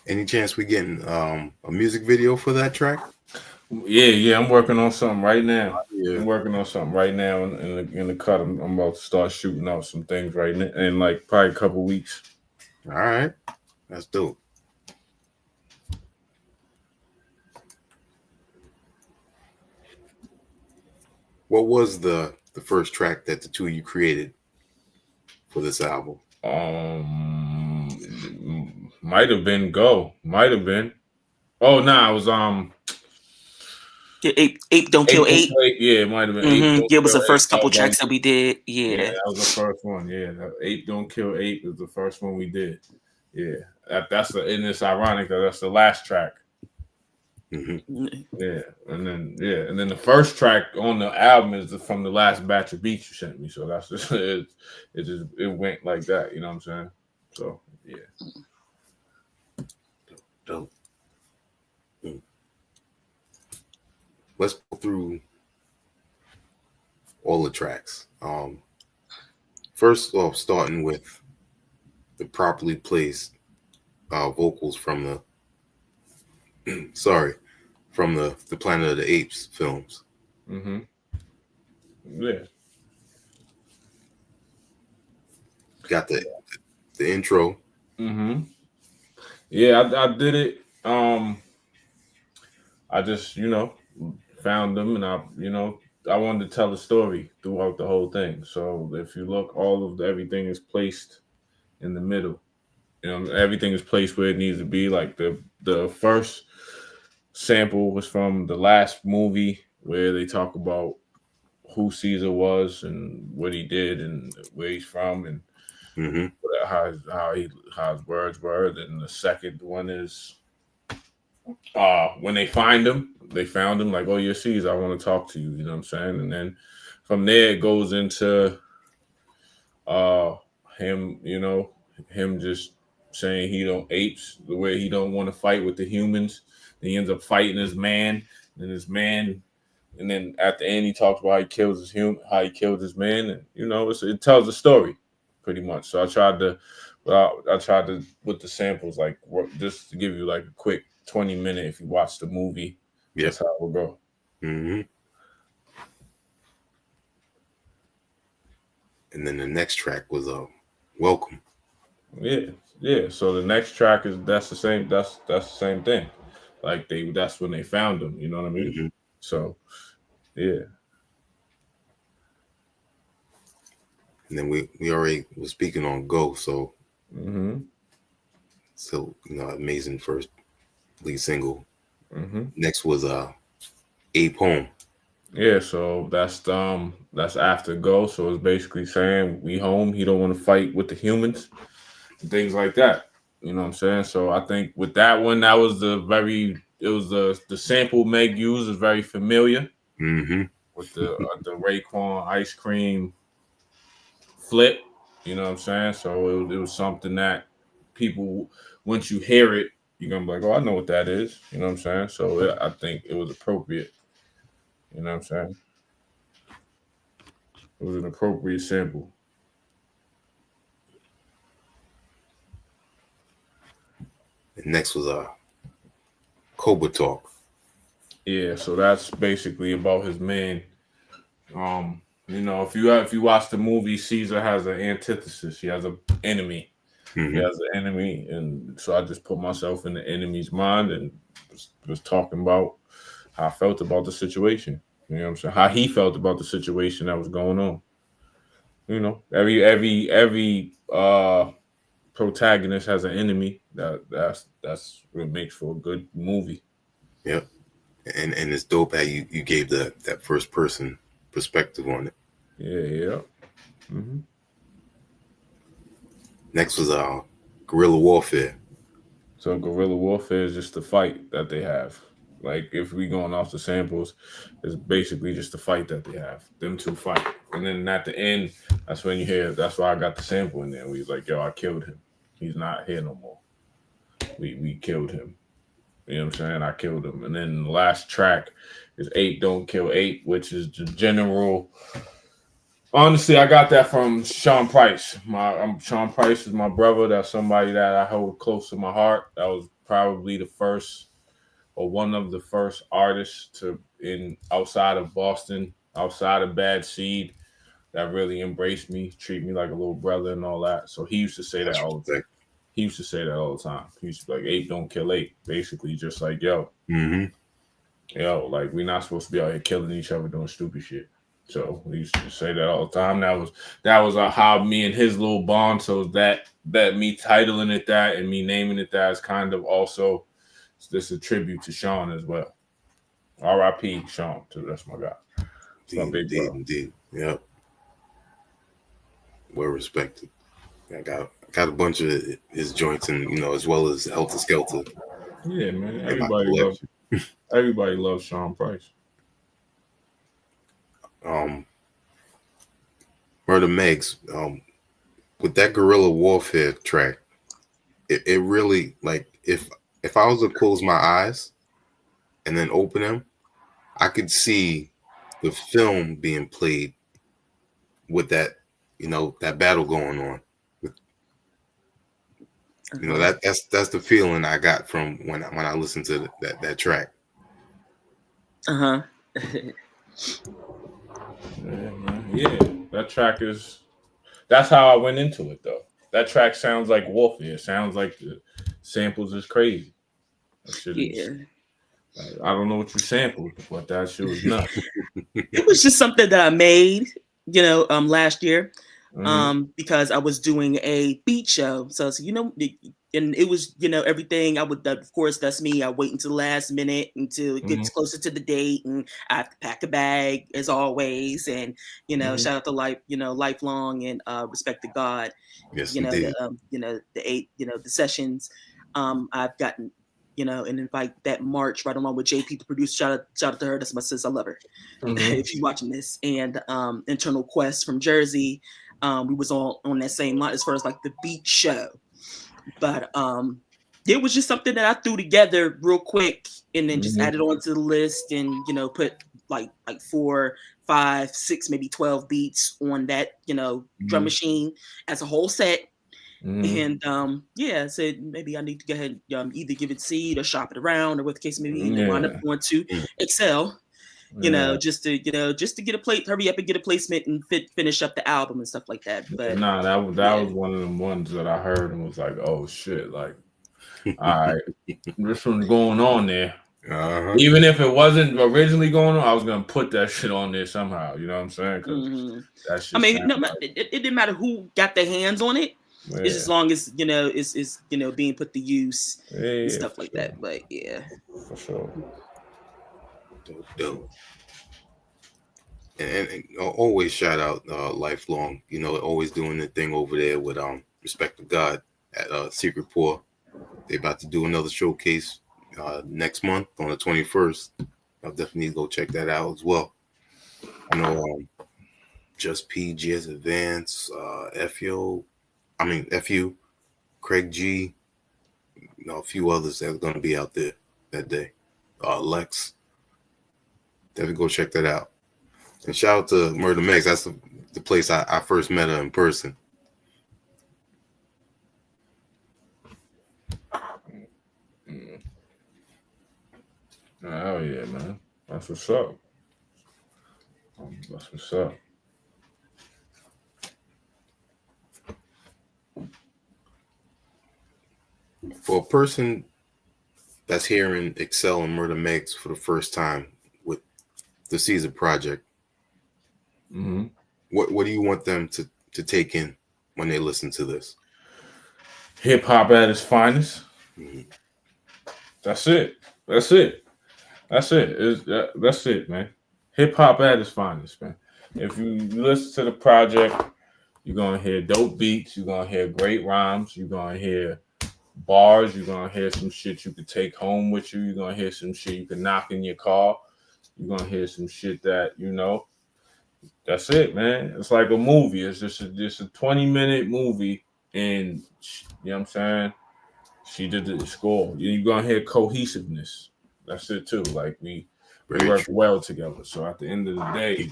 Any chance we getting a music video for that track? Yeah, I'm working on something right now. Yeah. I'm working on something right now in the cut. I'm about to start shooting out some things right now in like probably a couple weeks. All right, that's dope. What was the first track that the two of you created for this album? Might have been Go. Might have been. Oh, nah, it was Ape Don't Kill Ape. Yeah, it might have been. Mm-hmm. Yeah, it was the first couple tracks that we did. Yeah, that was the first one. Yeah, Ape Don't Kill Ape was the first one we did. Yeah, and it's ironic that that's the last track. Mm-hmm. Yeah, and then the first track on the album is from the last batch of beats you sent me. So that's just it went like that. You know what I'm saying? So yeah. Dope. Let's go through all the tracks. First off, starting with the properly placed vocals from the the Planet of the Apes films. Mm-hmm. Yeah. Got the intro. Mm-hmm. Yeah, I did it. I just, found them, and I wanted to tell a story throughout the whole thing. So if you look, everything is placed in the middle. Everything is placed where it needs to be. Like the first sample was from the last movie where they talk about who Caesar was and what he did and where he's from and mm-hmm. how his words were. Then the second one is when they found him like, oh, you're Caesar, I want to talk to you. You know what I'm saying? And then from there it goes into him, him just saying he don't apes the way he don't want to fight with the humans. Then he ends up fighting his man, and his man, and then at the end he talks about how he kills how he killed his man, and it tells a story, pretty much. So I tried to with the samples, like just to give you like a quick 20-minute. If you watch the movie, that's how it will go. Mm-hmm. And then the next track was Welcome. Yeah. So the next track that's the same. That's the same thing. Like that's when they found him. You know what I mean? Mm-hmm. So, yeah. And then we already was speaking on Go. So, so amazing first lead single. Next was Ape Home. Yeah, so that's after Go. So it's basically saying we home. He don't want to fight with the humans and things like that. You know what I'm saying? So I think with that one, that was the sample Meg used is very familiar with the Raekwon ice cream flip. You know what I'm saying? So it was something that people, once you hear it, you're gonna be like, oh, I know what that is. You know what I'm saying? So I think it was appropriate. You know what I'm saying? It was an appropriate sample. And next was Cobra Talk. Yeah, so that's basically about his man. If you watch the movie, Caesar has an antithesis. He has an enemy. He has an enemy, and so I just put myself in the enemy's mind and was talking about how I felt about the situation. You know what I'm saying? How he felt about the situation that was going on. Every protagonist has an enemy. That's what makes for a good movie. Yep. And it's dope how you gave that first person perspective on it. Yeah. Next was Guerrilla Warfare. So guerrilla warfare is just the fight that they have. Like if we going off the samples, it's basically just the fight that they have. Them two fight. And then at the end, that's when you hear, that's why I got the sample in there. We was like, yo, I killed him. He's not here no more. We killed him. You know what I'm saying? I killed him. And then the last track is 8 Don't Kill 8, which is the general. Honestly, I got that from Sean Price. Sean Price is my brother. That's somebody that I hold close to my heart. That was probably the first or one of the first artists outside of Boston, outside of Bad Seed, that really embraced me, treat me like a little brother and all that. So he used to say that all the time. He used to say that all the time. He used to be like, 8 don't kill 8. Basically, just like, yo, like we're not supposed to be out here killing each other doing stupid shit. So we used to say that all the time. That was how me and his little bond. So that me titling it that and me naming it that is kind of also this a tribute to Sean as well. R.I.P. Sean too. That's my guy. Indeed. Yep. Well respected. I got a bunch of his joints and as well as Helter Skelter. Yeah, man. Everybody loves Sean Price. Murda Megz, with that guerrilla warfare track, it really, like, if I was to close my eyes and then open them, I could see the film being played with that, that battle going on. That's the feeling I got from when I listened to that track. Yeah, that track that's how I went into it though. That track sounds like warfare. It sounds like the samples is crazy. That shit is, I don't know what you sampled, but that shit was nuts. It was just something that I made, last year, because I was doing a beat show. So and it was, everything I would, of course, that's me. I wait until the last minute until it gets closer to the date, and I have to pack a bag as always. And shout out to Lifelong and Respect to God. Yes, indeed. The sessions. I've gotten, and invite that March right along with JP, the producer. Shout out to her. That's my sis. I love her. If she's watching this, and Internal Quest from Jersey. we was all on that same line as far as like the beat show. But it was just something that I threw together real quick and then just added on to the list and, you know, put like 4, 5, 6, maybe 12 beats on that, you know, drum machine as a whole set. And I said maybe I need to go ahead and either give it seed or shop it around or what the case may be. And then wind up going to Xcel, you know, just to get a plate, hurry up and get a placement and finish up the album and stuff like that. But that was one of them ones that I heard and was like, oh shit, like, all right, this one's going on there. Even if it wasn't originally going on, I was gonna put that shit on there somehow. You know what I'm saying? That shit, I mean, it didn't matter who got their hands on it. Yeah. It's as long as, you know, it's you know, being put to use and stuff like that. But yeah, for sure. Dope. And always shout out Lifelong, you know, always doing the thing over there with Respect to God at Secret Poor. They're about to do another showcase next month on the 21st. I'll definitely go check that out as well. You know, Just P, GS Advance, FU, Craig G, you know, a few others that are going to be out there that day. Lex, definitely go check that out. And shout out to Murda Megz. That's the place I first met her in person. Oh yeah, man. That's what's up. That's what's up. For a person that's hearing Xcel and Murda Megz for the first time with the Caesar Project, what do you want them to take in when they listen to this? Hip hop at its finest. That's it. That's it. That's it, man. Hip hop at its finest, man. If you listen to the project, you're gonna hear dope beats. You're gonna hear great rhymes. You're gonna hear bars. You're gonna hear some shit you could take home with you. You're gonna hear some shit you can knock in your car. You're gonna hear some shit that, you know. That's it, man. It's like a movie. It's just a 20-minute movie, and you know what I'm saying. She did the score. You're gonna hear cohesiveness. That's it too. Like we work well together. So at the end of the day,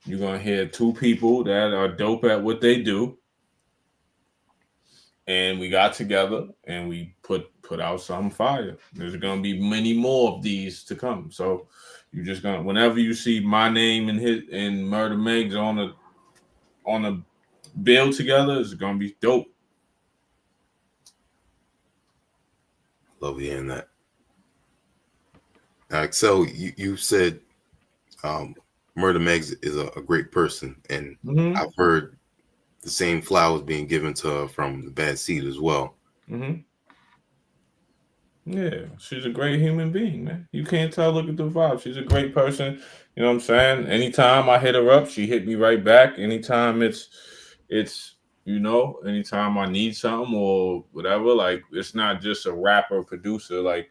you're gonna hear two people that are dope at what they do, and we got together and we put out some fire. There's gonna be many more of these to come. So you're just gonna, whenever you see my name and Murda Megz on a bill together, it's gonna be dope. Love hearing that. Xcel, you said Murda Megz is a great person, and I've heard the same flowers being given to her from the Bad Seed as well. Yeah, she's a great human being, man. You can't tell. Look at the vibe. She's a great person. You know what I'm saying? Anytime I hit her up, she hit me right back. Anytime it's you know, anytime I need something or whatever, like it's not just a rapper producer. Like,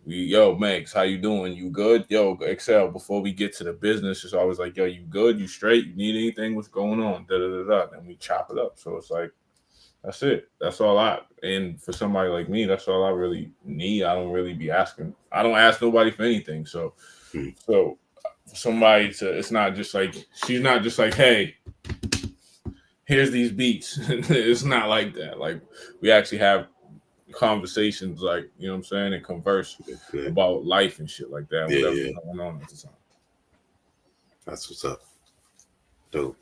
yo, Megz, how you doing? You good? Yo, Xcel, before we get to the business, it's always like, yo, you good? You straight? You need anything? What's going on? And we chop it up. So it's like, that's it. That's all and for somebody like me, that's all I really need. I don't really be asking. I don't ask nobody for anything. So for somebody it's not just like, she's not just like, hey, here's these beats. It's not like that. Like, we actually have conversations, like, you know what I'm saying, and converse about life and shit like that. Whatever's going on at the time. That's what's up. Dope.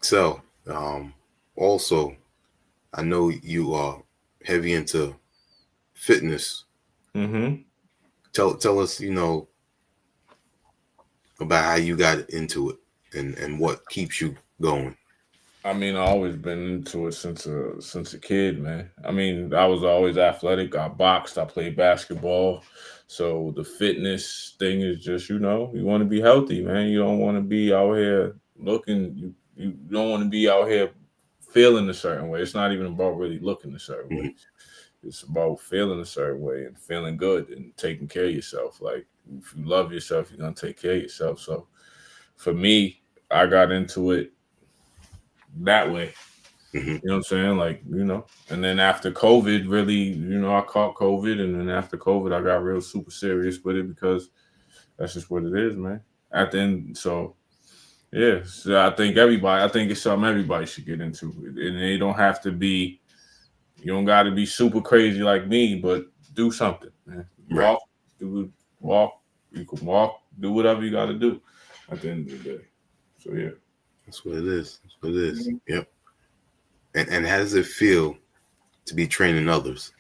So, also, I know you are heavy into fitness. Tell us, you know, about how you got into it and what keeps you going. I mean, I've always been into it since a kid, man. I mean, I was always athletic. I boxed. I played basketball. So the fitness thing is just, you know, you want to be healthy, man. You don't want to be out here looking. You don't want to be out here feeling a certain way. It's not even about really looking a certain way. It's about feeling a certain way and feeling good and taking care of yourself. Like, if you love yourself, you're going to take care of yourself. So for me, I got into it that way. You know what I'm saying? Like, and then after COVID, really, I caught COVID, and then after COVID, I got real super serious with it because that's just what it is, man. At the end, so yeah, so I think it's something everybody should get into, and they don't have to be, you don't got to be super crazy like me, but do something, man. Walk, you can walk, do whatever you got to do at the end of the day. So yeah, that's what it is. Yep. And how does it feel to be training others?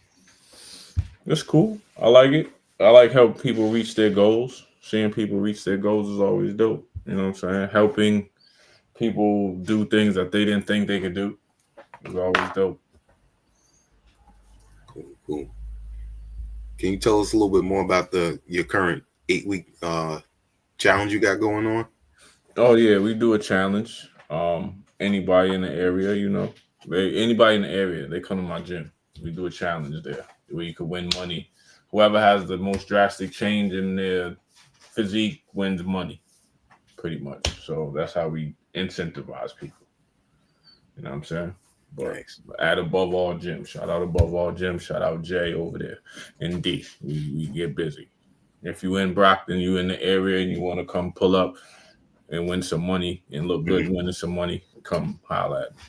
It's cool. I like it. I like helping people reach their goals. Seeing people reach their goals is always dope. You know what I'm saying? Helping people do things that they didn't think they could do is always dope. Cool. Can you tell us a little bit more about your current 8-week challenge you got going on? Oh yeah, we do a challenge. Anybody in the area, anybody in the area, they come to my gym. We do a challenge there where you can win money. Whoever has the most drastic change in their physique wins money, pretty much. So that's how we incentivize people. You know what I'm saying? But nice. At Above All Gym. Shout out Above All Gym. Shout out Jay over there in D. We get busy. If you in Brockton, you in the area and you want to come pull up and win some money and look good winning some money, come holla at me.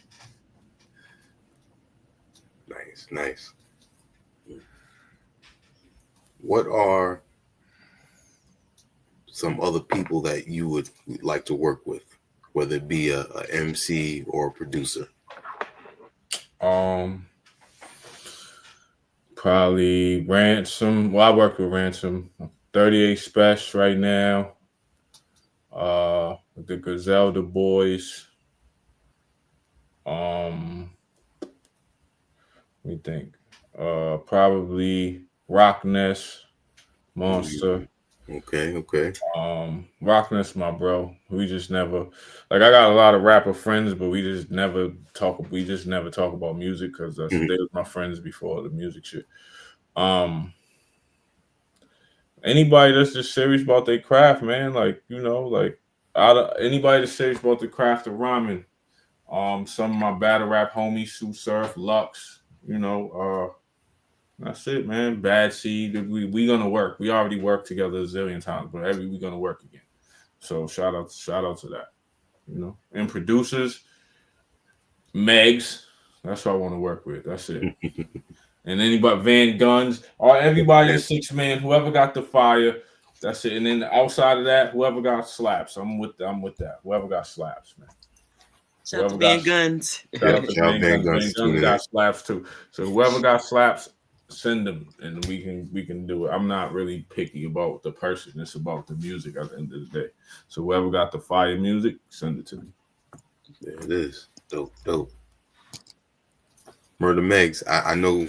Nice. What are some other people that you would like to work with, whether it be a MC or a producer? Probably Ransom. Well, I work with Ransom. 38 Special right now. The Griselda Boys. Let me think. Probably Rockness, Monster. Okay. Rockness, my bro. We just never, I got a lot of rapper friends, but we just never talk about music because they was my friends before the music shit. Anybody that's just serious about their craft, man. Anybody that's serious about the craft of rhyming. Some of my battle rap homies, Sue Surf, Lux, that's it, man. Bad Seed. We gonna work. We already worked together a zillion times, but we gonna work again. So shout out to that. And producers, Megz. That's who I want to work with. That's it. And anybody, Van Guns, or everybody at 6 Man, whoever got the fire, that's it. And then outside of that, whoever got slaps, I'm with that. Whoever got slaps, man. Shout out to Van Guns. Shout out to Van Guns got slaps too. So whoever got slaps, send them, and we can do it. I'm not really picky about the person. It's about the music at the end of the day. So whoever got the fire music, send it to me. There it is. Dope. Murda Megz, I know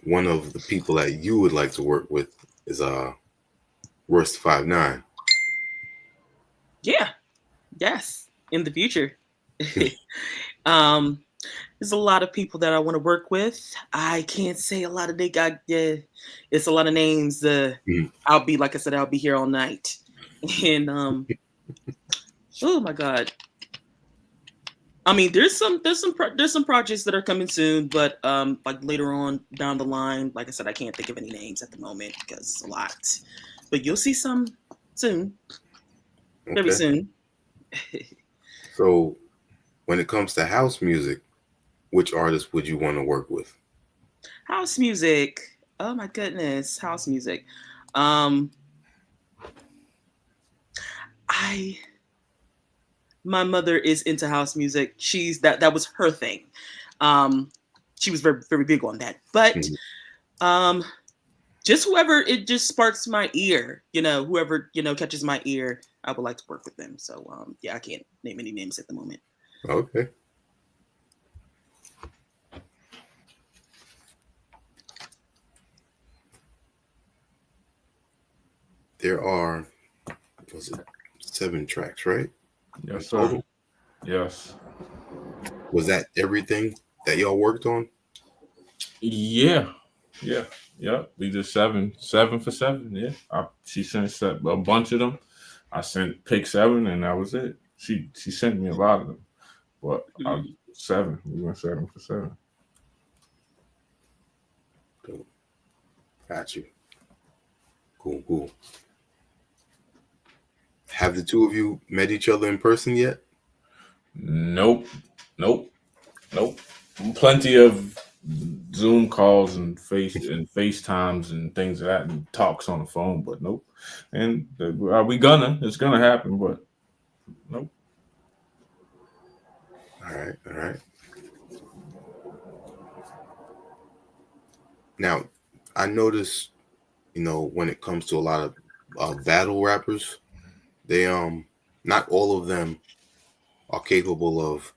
one of the people that you would like to work with is Worst 59. Yeah. Yes. In the future. There's a lot of people that I want to work with. I can't say a lot of it's a lot of names. I'll be, like I said, I'll be here all night. And oh my God. I mean, there's some projects that are coming soon, but like later on down the line, like I said, I can't think of any names at the moment because it's a lot. But you'll see some soon. Very soon. So when it comes to house music, which artist would you want to work with? House music. Oh my goodness, house music. My mother is into house music. That was her thing. She was very, very big on that. But just whoever it just sparks my ear, whoever catches my ear, I would like to work with them. So yeah, I can't name any names at the moment. Okay. There are, was it 7 tracks, right? Yes, sir. Yes. Was that everything that y'all worked on? Yeah. We did 7 for 7. Yeah. She sent a bunch of them. I sent pick 7, and that was it. She sent me a lot of them, but I 7. We went 7 for 7. Cool. Got you. Cool. Have the two of you met each other in person yet? Nope. Plenty of Zoom calls and FaceTimes and things like that, and talks on the phone, but nope. And are we gonna? It's gonna happen, but nope. All right. Now, I notice, when it comes to a lot of battle rappers, they not all of them are capable of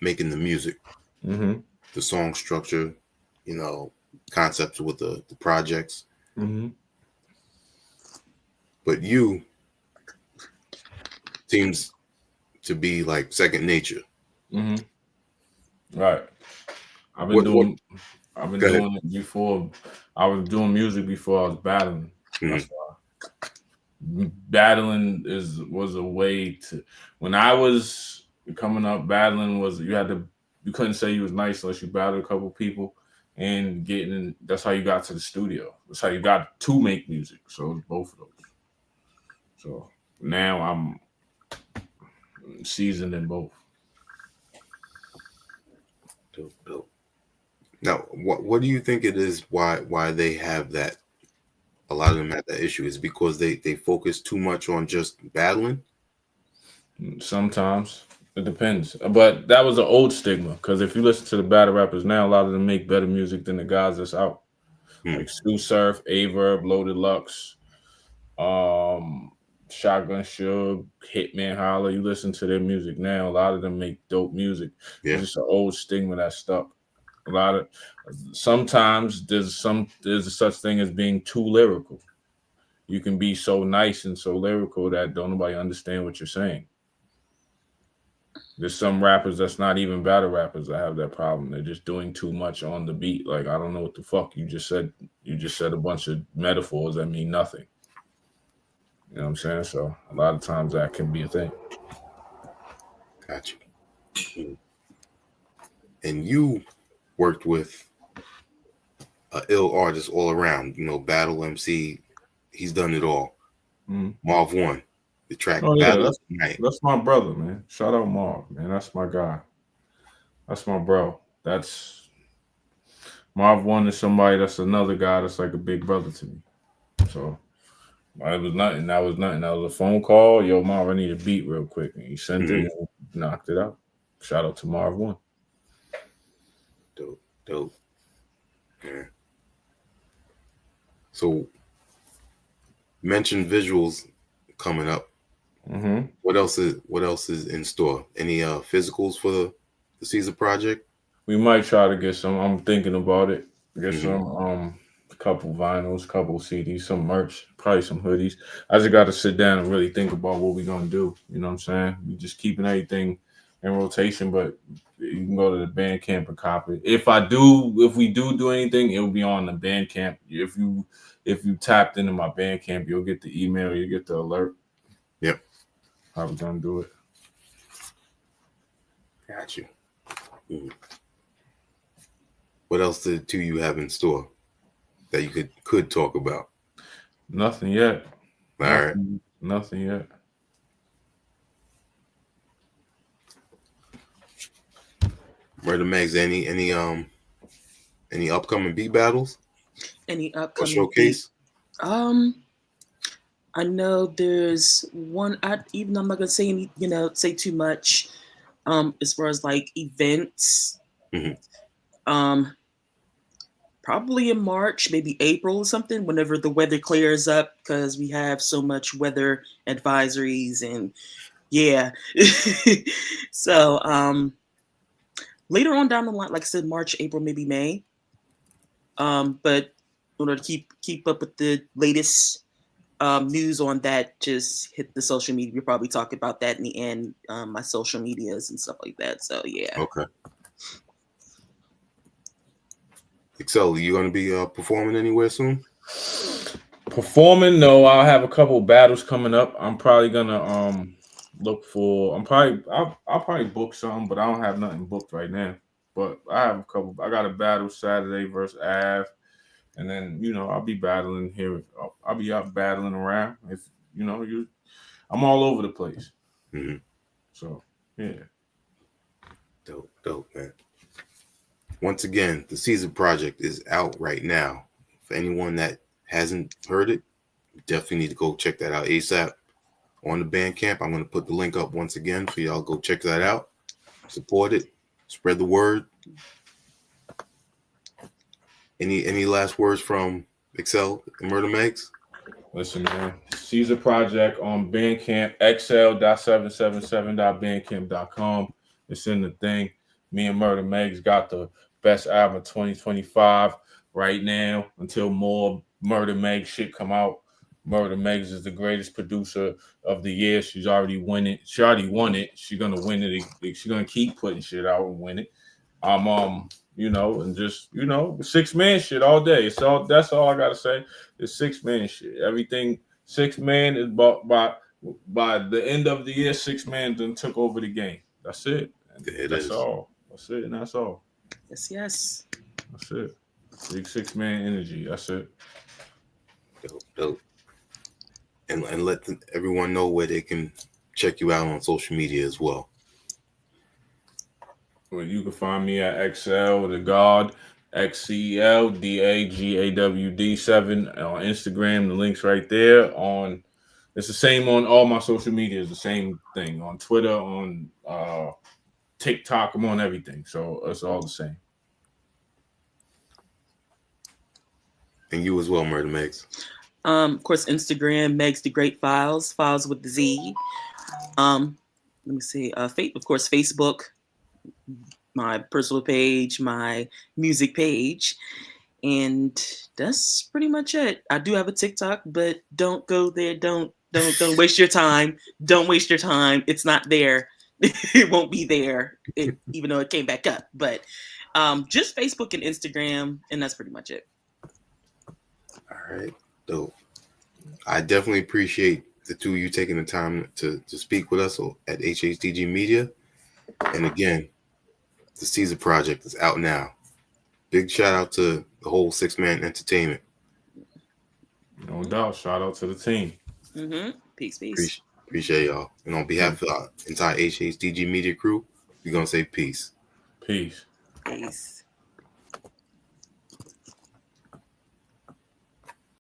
making the music, the song structure, concepts with the projects. But you seems to be like second nature. Right. I've been doing it before. I was doing music before I was battling. That's why. Battling was a way to, when I was coming up, battling was, you couldn't say you was nice unless you battled a couple people, and that's how you got to the studio. That's how you got to make music. So it was both of those. So now I'm seasoned in both. Dope. Now, what do you think it is why they have that? A lot of them have that issue. Is because they focus too much on just battling? Sometimes it depends, but that was an old stigma. Because if you listen to the battle rappers now, a lot of them make better music than the guys that's out, like Stu Surf, Averb, Loaded Lux, Shotgun Suge, Hitman Holla. You listen to their music now, a lot of them make dope music. Yeah. It's just an old stigma that stuck. Sometimes there's a such thing as being too lyrical. You can be so nice and so lyrical that don't nobody understand what you're saying. There's some rappers that's not even battle rappers that have that problem. They're just doing too much on the beat. Like, I don't know what the fuck you just said. You just said a bunch of metaphors that mean nothing. You know what I'm saying? So a lot of times that can be a thing. Got you. And you worked with an ill artist all around, battle MC. He's done it all. Marv One, the track. Oh yeah, that's my brother, man. Shout out Marv, man. That's my guy. That's my bro. That's Marv One is somebody that's another guy that's like a big brother to me. So it was nothing. That was a phone call. Yo, Marv, I need a beat real quick. And he sent it and knocked it out. Shout out to Marv One. Dope. Yeah. So, mention visuals coming up. What else is in store? Any physicals for the Caesar project? We might try to get some. I'm thinking about it. Get some a couple vinyls, couple CDs, some merch, probably some hoodies. I just got to sit down and really think about what we're gonna do. You know what I'm saying? We just keeping everything in rotation, but you can go to the Bandcamp and copy it. If we do anything, it'll be on the Bandcamp. If you tapped into my Bandcamp, you'll get the email, you get the alert. Yep. How we gonna do it? Got you. What else do you have in store that you could talk about? Nothing yet. All right. Nothing yet. Murda Megz, any upcoming beat battles? Any upcoming showcase? I know there's one. I'm not gonna say say too much. As far as like events, probably in March, maybe April or something. Whenever the weather clears up, because we have so much weather advisories and yeah. So later on down the line, like I said, March, April, maybe May. But in order to keep up with the latest news on that, just hit the social media. We'll probably talk about that in the end, my social medias and stuff like that. So yeah. Okay. Xcel, are you going to be performing anywhere soon? Performing, no. I'll have a couple battles coming up. I'm probably gonna look for. I'll probably book something, but I don't have nothing booked right now. But I have a couple. I got a battle Saturday versus Av, and then I'll be battling here. I'll be out battling around. If I'm all over the place. Mm-hmm. So yeah, dope, man. Once again, the Caesar Project is out right now. For anyone that hasn't heard it, you definitely need to go check that out ASAP on the Bandcamp. I'm going to put the link up once again for y'all. Go check that out. Support it. Spread the word. Any last words from Xcel Murda Megz? Listen, man. Caesar Project on Bandcamp, xl.777.bandcamp.com. It's in the thing. Me and Murda Megz got the best album of 2025 right now until more Murda Megz shit come out. Murda Megz is the greatest producer of the year. She's already won it. She already won it. She's gonna win it. She's gonna keep putting shit out and win it. And just 6-man shit all day. So that's all I gotta say. It's 6-man shit. Everything 6-man is by the end of the year. 6-man then took over the game. That's it. That's all. That's it, and that's all. Yes. That's it. Big 6-man energy. That's it. Dope. And let everyone know where they can check you out on social media as well. Well, you can find me at Xcel the God, XCLDAGAWD7 on Instagram. The link's right there. It's the same on all my social media. It's the same thing on Twitter, on TikTok. I'm on everything, so it's all the same. And you as well, Murda Megz. Of course, Instagram, Megz the Great Files with the Z. Let me see. Of course, Facebook, my personal page, my music page, and that's pretty much it. I do have a TikTok, but don't go there. Don't waste your time. Don't waste your time. It's not there. It won't be there, even though it came back up. But just Facebook and Instagram, and that's pretty much it. All right, dope. I definitely appreciate the two of you taking the time to speak with us at HHDG Media. And again, the Caesar Project is out now. Big shout out to the whole 6-man entertainment. No doubt. Shout out to the team. Mm-hmm. Peace. Appreciate y'all. And on behalf of our entire HHDG Media crew, we're going to say peace. Peace. Peace.